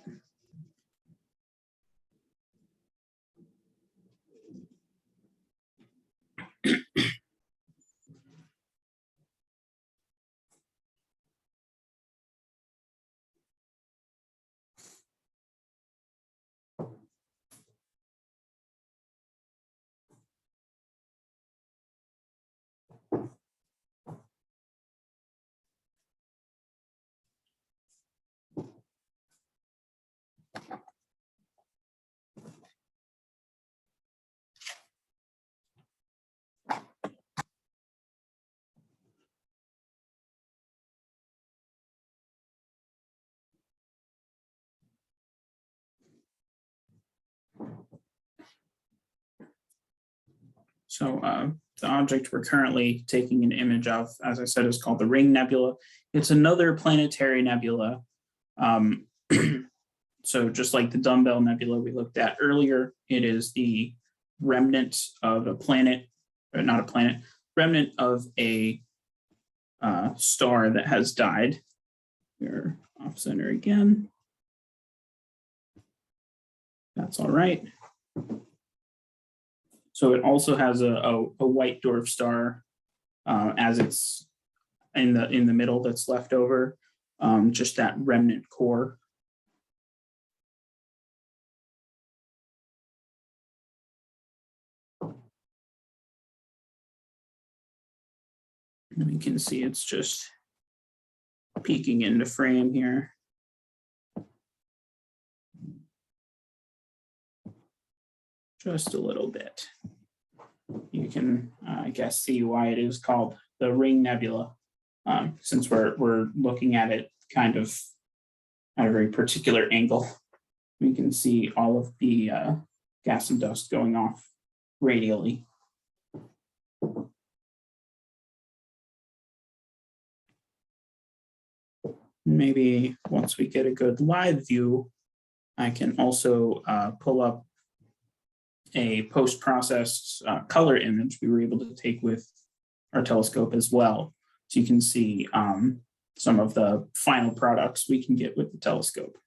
So the object we're currently taking an image of, as I said, is called the Ring Nebula. It's another planetary nebula. So just like the Dumbbell Nebula we looked at earlier, it is the remnant of a planet, or not a planet, remnant of a star that has died. We're off center again. That's all right. So it also has a white dwarf star as it's in the middle that's left over, just that remnant core. And we can see it's just peeking into frame here. Just a little bit. You can, I guess, see why it is called the Ring Nebula, since we're looking at it kind of at a very particular angle. We can see all of the gas and dust going off radially. Maybe once we get a good live view, I can also pull up a post-processed color image we were able to take with our telescope as well. So you can see some of the final products we can get with the telescope.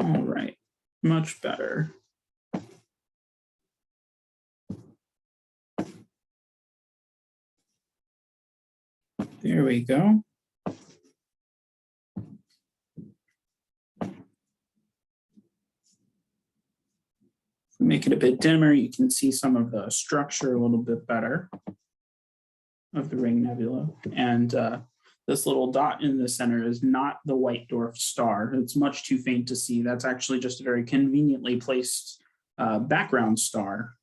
All right, much better. There we go. If we make it a bit dimmer, you can see some of the structure a little bit better of the Ring Nebula. And this little dot in the center is not the white dwarf star. It's much too faint to see. That's actually just a very conveniently placed background star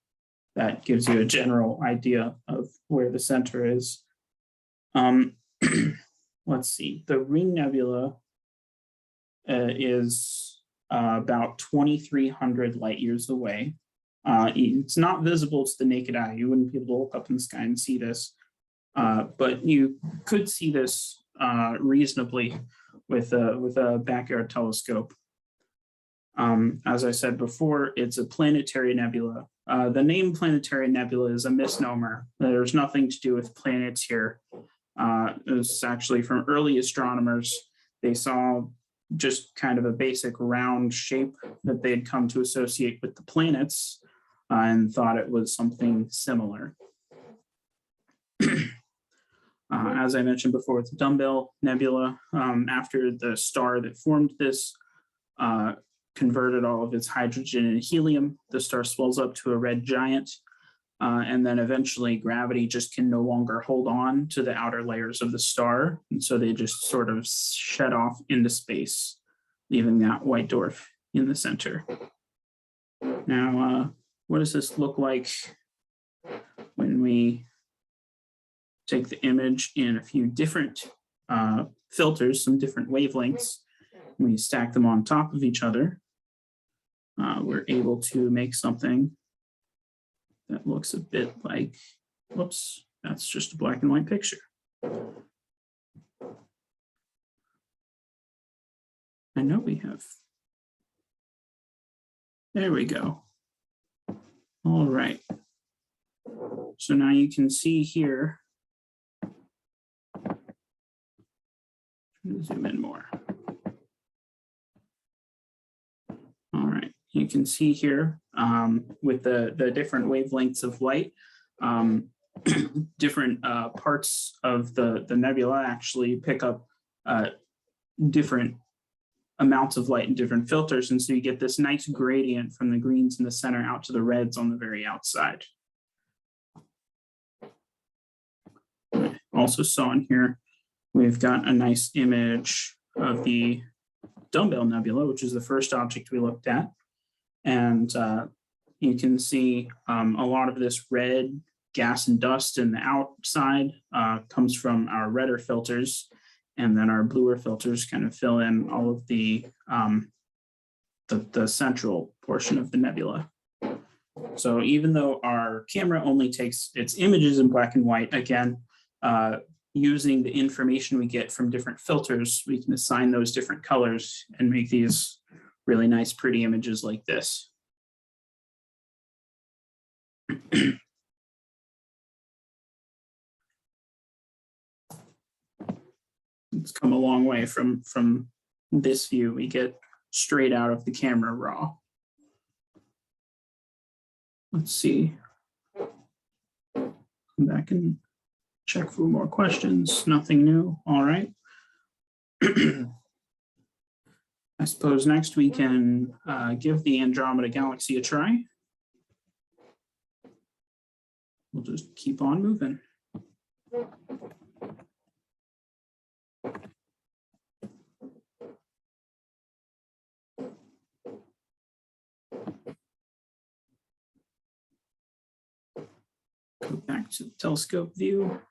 that gives you a general idea of where the center is. Let's see, the Ring Nebula is about 2,300 light years away. It's not visible to the naked eye. You wouldn't be able to look up in the sky and see this, but you could see this reasonably with a backyard telescope. As I said before, it's a planetary nebula. The name Planetary Nebula is a misnomer. There's nothing to do with planets here. It's actually from early astronomers. They saw just kind of a basic round shape that they'd come to associate with the planets and thought it was something similar. As I mentioned before, it's Dumbbell Nebula. After the star that formed this converted all of its hydrogen and helium, the star swells up to a red giant. And then eventually gravity just can no longer hold on to the outer layers of the star. And so they just sort of shed off into space, leaving that white dwarf in the center. Now, what does this look like when we take the image in a few different filters, some different wavelengths, and we stack them on top of each other? We're able to make something that looks a bit like, whoops, that's just a black and white picture. I know we have. There we go. All right. So now you can see here. Zoom in more. All right. You can see here with the different wavelengths of light, different parts of the nebula actually pick up different amounts of light in different filters. And so you get this nice gradient from the greens in the center out to the reds on the very outside. Also saw in here, we've got a nice image of the Dumbbell Nebula, which is the first object we looked at. And you can see a lot of this red gas and dust in the outside comes from our redder filters, and then our bluer filters kind of fill in all of the central portion of the nebula. So even though our camera only takes its images in black and white, again, using the information we get from different filters, we can assign those different colors and make these really nice, pretty images like this. It's come a long way from this view. We get straight out of the camera raw. Let's see. Come back and check for more questions. Nothing new. All right. I suppose next we can give the Andromeda Galaxy a try. We'll just keep on moving. Go back to the telescope view.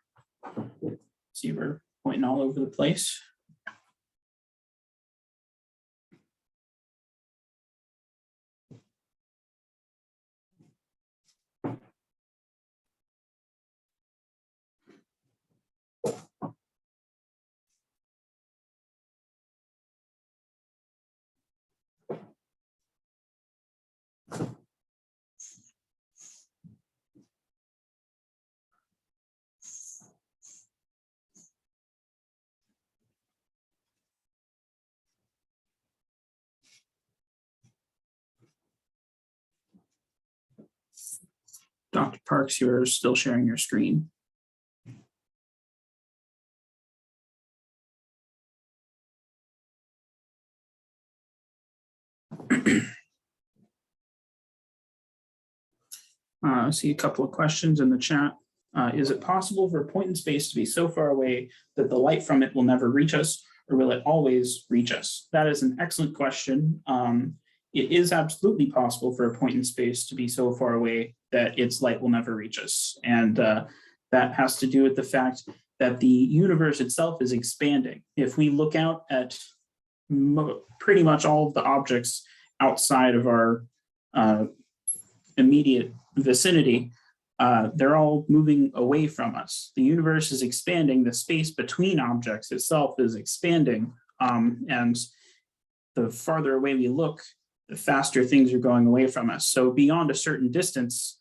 See, we're pointing all over the place. Dr. Parks, you're still sharing your screen. I see a couple of questions in the chat. Is it possible for a point in space to be so far away that the light from it will never reach us, or will it always reach us? That is an excellent question. It is absolutely possible for a point in space to be so far away that its light will never reach us. And that has to do with the fact that the universe itself is expanding. If we look out at pretty much all of the objects outside of our immediate vicinity, they're all moving away from us. The universe is expanding. The space between objects itself is expanding. And the farther away we look, the faster things are going away from us. So beyond a certain distance,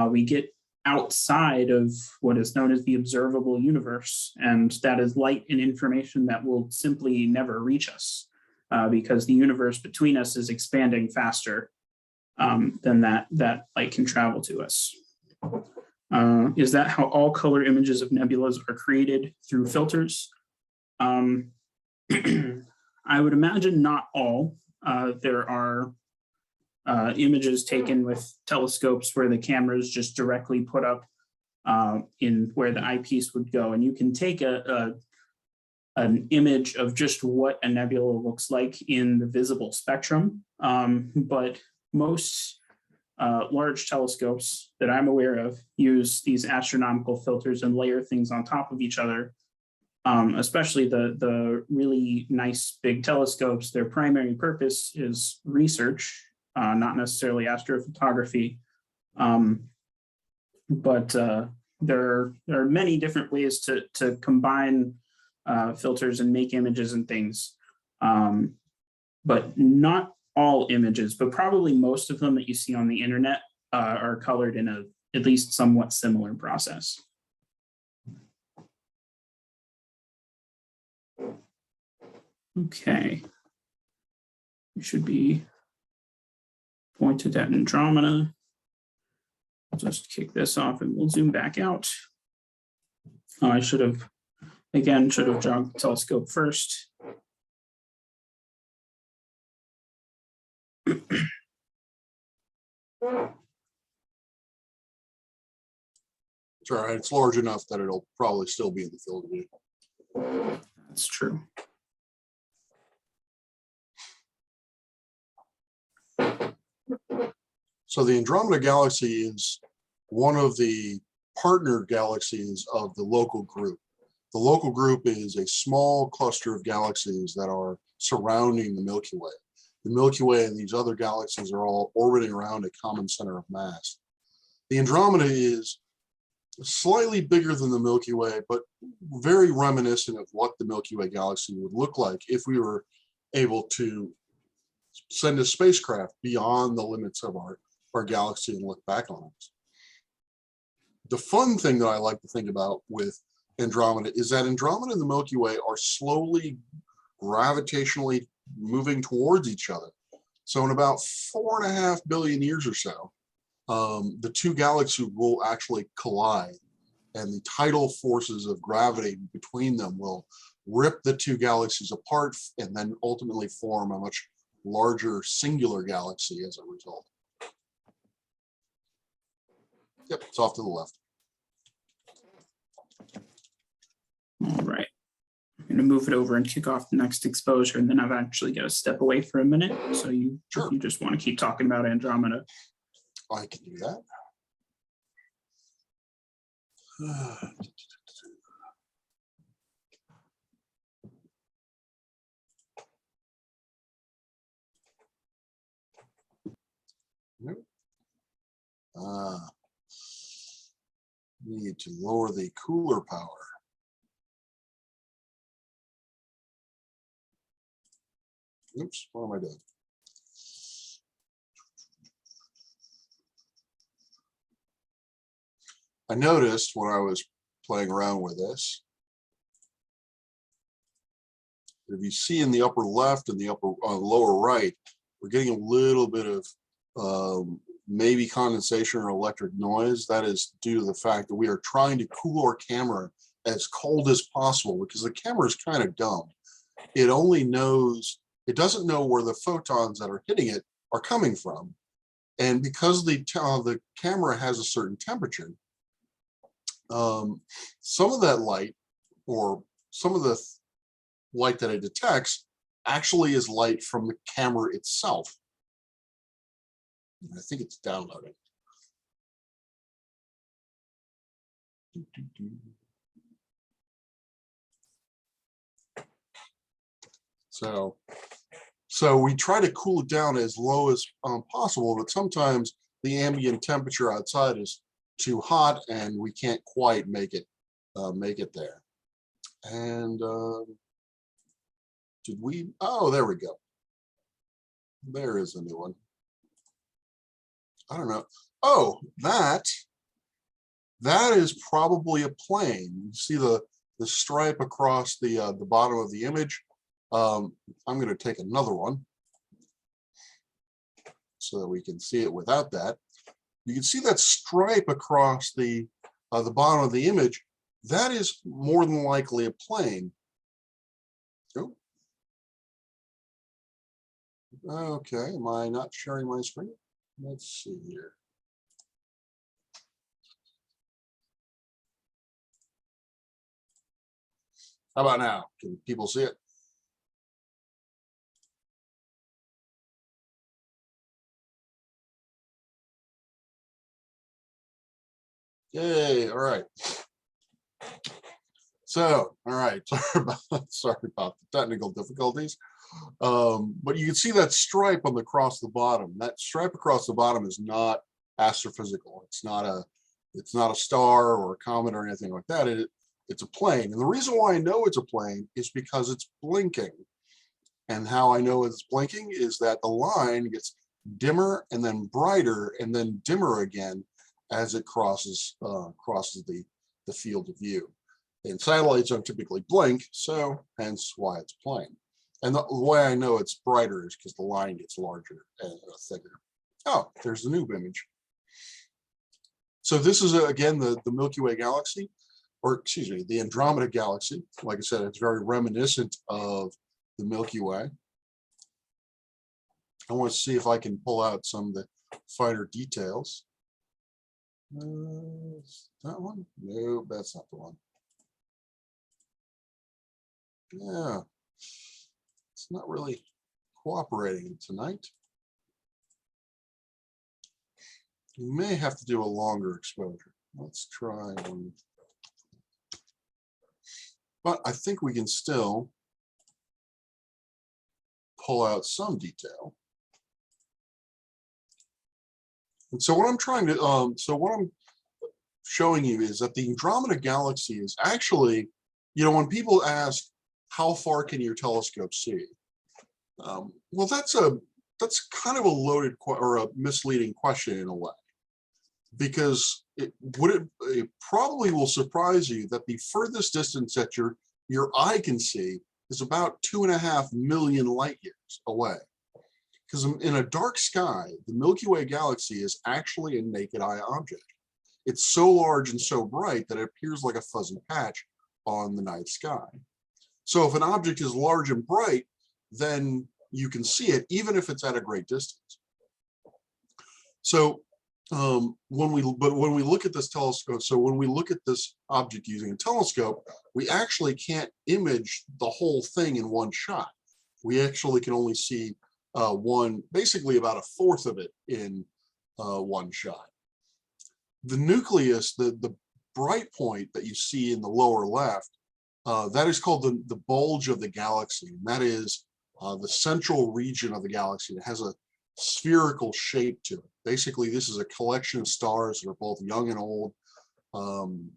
we get outside of what is known as the observable universe. And that is light and information that will simply never reach us because the universe between us is expanding faster than that light can travel to us. Is that how all color images of nebulas are created, through filters? I would imagine not all. There are images taken with telescopes where the cameras just directly put up in where the eyepiece would go. And you can take an image of just what a nebula looks like in the visible spectrum. But most large telescopes that I'm aware of use these astronomical filters and layer things on top of each other. Especially the really nice big telescopes, their primary purpose is research, not necessarily astrophotography. But there are many different ways to combine filters and make images and things. But not all images, but probably most of them that you see on the internet are colored in a at least somewhat similar process. Okay, we should be pointed at Andromeda. I'll just kick this off and we'll zoom back out. I should have jogged the telescope first. It's all right. It's large enough that it'll probably still be in the field of view. That's true. So the Andromeda Galaxy is one of the partner galaxies of the local group. The local group is a small cluster of galaxies that are surrounding the Milky Way. The Milky Way and these other galaxies are all orbiting around a common center of mass. The Andromeda is slightly bigger than the Milky Way, but very reminiscent of what the Milky Way galaxy would look like if we were able to send a spacecraft beyond the limits of our galaxy and look back on it. The fun thing that I like to think about with Andromeda is that Andromeda and the Milky Way are slowly gravitationally moving towards each other. So in about 4.5 billion years or so, the two galaxies will actually collide, and the tidal forces of gravity between them will rip the two galaxies apart and then ultimately form a much larger singular galaxy as a result. Yep, it's off to the left. All right. I'm going to move it over and kick off the next exposure, and then I've actually got to step away for a minute. So you just want to keep talking about Andromeda. I can do that. Need to lower the cooler power. Oops, what am I doing? I noticed when I was playing around with this, if you see in the upper left and the lower right, we're getting a little bit of maybe condensation or electric noise. That is due to the fact that we are trying to cool our camera as cold as possible, because the camera is kind of dumb. It doesn't know where the photons that are hitting it are coming from. And because the camera has a certain temperature, some of that light, or some of the light that it detects, actually is light from the camera itself. I think it's downloading. So we try to cool it down as low as possible, but sometimes the ambient temperature outside is too hot and we can't quite make it there. And did we? Oh, there we go. There is a new one. I don't know. Oh, that is probably a plane. You see the stripe across the bottom of the image. I'm going to take another one so that we can see it without that. You can see that stripe across the bottom of the image. That is more than likely a plane. Oh. Okay, am I not sharing my screen? Let's see here. How about now? Can people see it? Yay, all right. So, all right, sorry about the technical difficulties. But you can see that stripe across the bottom. That stripe across the bottom is not astrophysical. It's not a star or a comet or anything like that. It's a plane. And the reason why I know it's a plane is because it's blinking. And how I know it's blinking is that the line gets dimmer and then brighter and then dimmer again as it crosses the field of view. And satellites don't typically blink, so hence why it's a plane. And the way I know it's brighter is because the line gets larger and thicker. Oh, there's the new image. So this is, again, the Milky Way Galaxy, or excuse me, the Andromeda Galaxy. Like I said, it's very reminiscent of the Milky Way. I want to see if I can pull out some of the finer details. That one? No, that's not the one. Yeah, it's not really cooperating tonight. You may have to do a longer exposure. Let's try one. But I think we can still pull out some detail. And so what I'm trying to, what I'm showing you is that the Andromeda Galaxy is actually, when people ask, how far can your telescope see? Well, that's kind of a loaded or a misleading question in a way, because it probably will surprise you that the furthest distance that your eye can see is about 2.5 million light years away. Because in a dark sky, the Milky Way Galaxy is actually a naked eye object. It's so large and so bright that it appears like a fuzzy patch on the night sky. So if an object is large and bright, then you can see it even if it's at a great distance. So when we look at this telescope, so when we look at this object using a telescope, we actually can't image the whole thing in one shot. We actually can only see basically about a fourth of it in one shot. The nucleus, the bright point that you see in the lower left, that is called the bulge of the galaxy. And that is the central region of the galaxy. It has a spherical shape to it. Basically, this is a collection of stars that are both young and old, and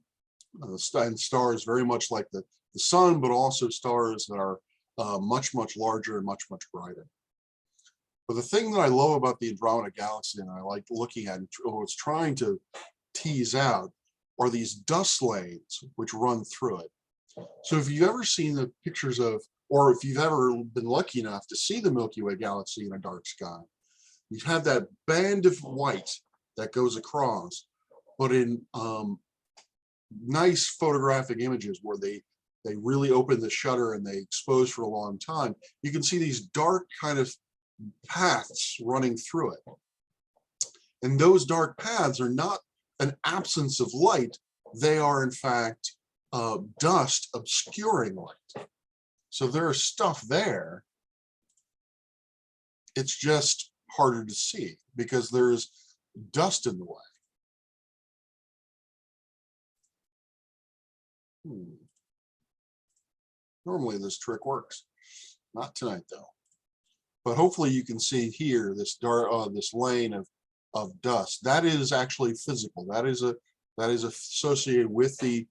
stars very much like the sun, but also stars that are much, much larger and much, much brighter. But the thing that I love about the Andromeda Galaxy, and I like looking at, or it's trying to tease out, are these dust lanes which run through it. So if you've ever seen the pictures of, or if you've ever been lucky enough to see the Milky Way Galaxy in a dark sky, You have that band of white that goes across, but in nice photographic images where they really open the shutter and they expose for a long time, you can see these dark kind of paths running through it. And those dark paths are not an absence of light. They are, in fact, dust obscuring light. So there is stuff there. It's just harder to see because there's dust in the way. Normally this trick works. Not tonight though. But hopefully you can see here this dark, this lane of dust. That is actually physical. That is associated with the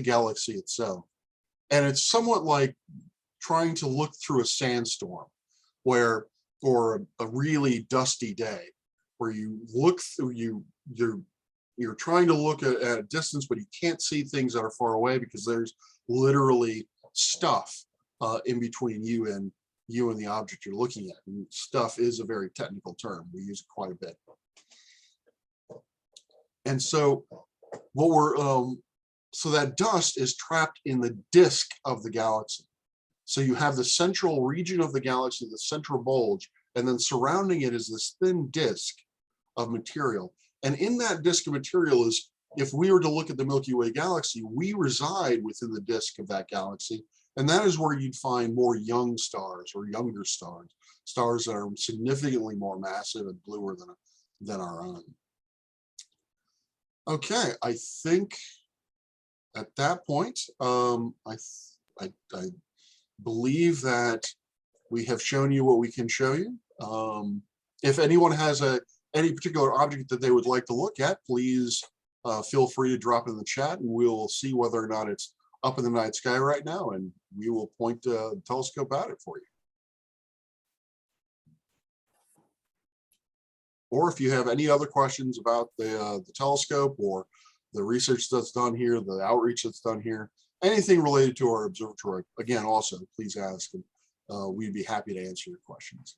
galaxy itself. And it's somewhat like trying to look through a sandstorm, or a really dusty day, where you look through, you're trying to look at a distance, but you can't see things that are far away because there's literally stuff in between you and the object you're looking at. And stuff is a very technical term. We use it quite a bit. And so what we're so that dust is trapped in the disk of the galaxy. So you have the central region of the galaxy, the central bulge, and then surrounding it is this thin disk of material. And in that disk of material is, if we were to look at the Milky Way galaxy, we reside within the disk of that galaxy. And that is where you'd find more young stars or younger stars, stars that are significantly more massive and bluer than our own. Okay, I think at that point, I believe that we have shown you what we can show you. If anyone has any particular object that they would like to look at, please feel free to drop it in the chat, and we'll see whether or not it's up in the night sky right now, and we will point the telescope at it for you. Or if you have any other questions about the telescope or the research that's done here, the outreach that's done here, anything related to our observatory, again, also please ask, and we'd be happy to answer your questions.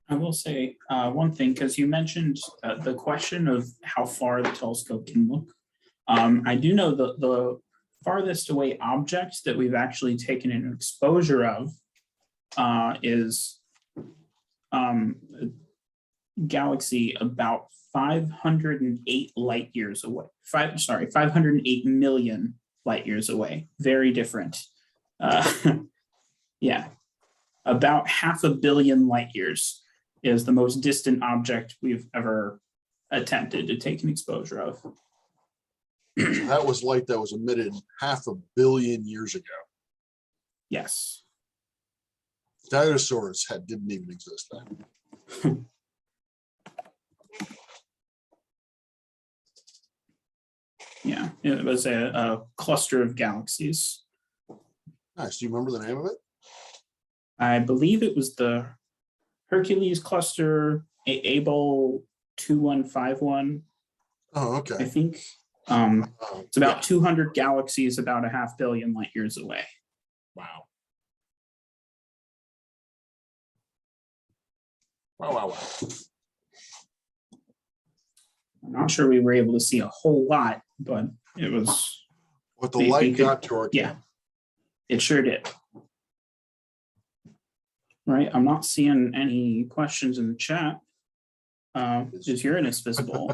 I will say one thing, because you mentioned the question of how far the telescope can look. I do know the farthest away object that we've actually taken an exposure of is a galaxy about 508 light years away. 508 million light years away. Very different. Yeah, about 500 million light years is the most distant object we've ever attempted to take an exposure of. That was light that was emitted 500 million years ago. Yes. Dinosaurs didn't even exist then. Yeah, it was a cluster of galaxies. Nice. Do you remember the name of it? I believe it was the Hercules cluster, Abel 2151. Oh, okay. I think it's about 200 galaxies, about 500 million light years away. Wow. Wow. I'm not sure we were able to see a whole lot, but it was. But the light got to our yeah, it sure did. Right, I'm not seeing any questions in the chat. Is Uranus visible?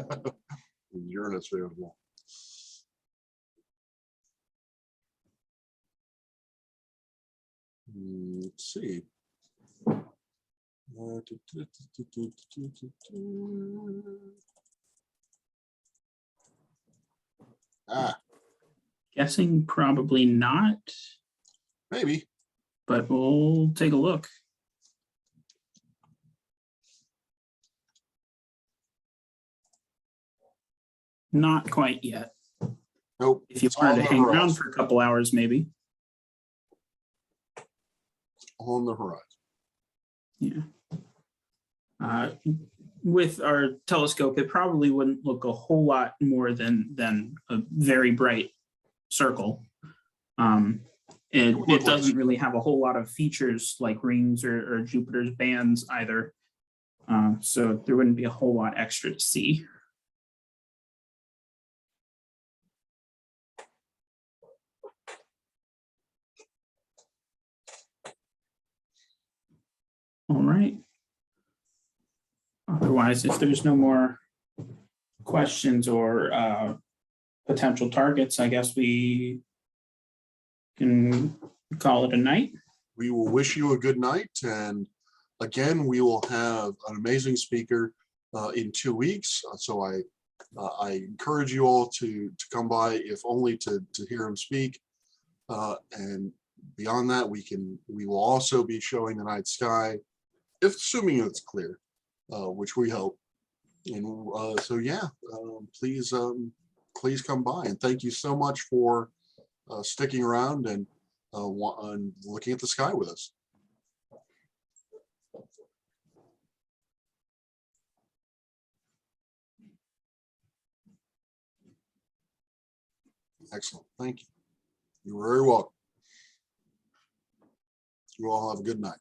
Uranus visible. Let's see. Guessing probably not. Maybe. But we'll take a look. Not quite yet. Nope. If you wanted to hang around for a couple hours, maybe. On the horizon. Yeah. With our telescope, it probably wouldn't look a whole lot more than a very bright circle. It doesn't really have a whole lot of features like rings or Jupiter's bands either. So there wouldn't be a whole lot extra to see. All right. Otherwise, if there's no more questions or potential targets, I guess we can call it a night. We will wish you a good night. And again, we will have an amazing speaker in 2 weeks. So I encourage you all to come by, if only to hear him speak. And beyond that, we will also be showing the night sky, if assuming it's clear, which we hope. And so yeah, please come by, and thank you so much for sticking around and looking at the sky with us. Excellent, thank you. You're very welcome. You all have a good night.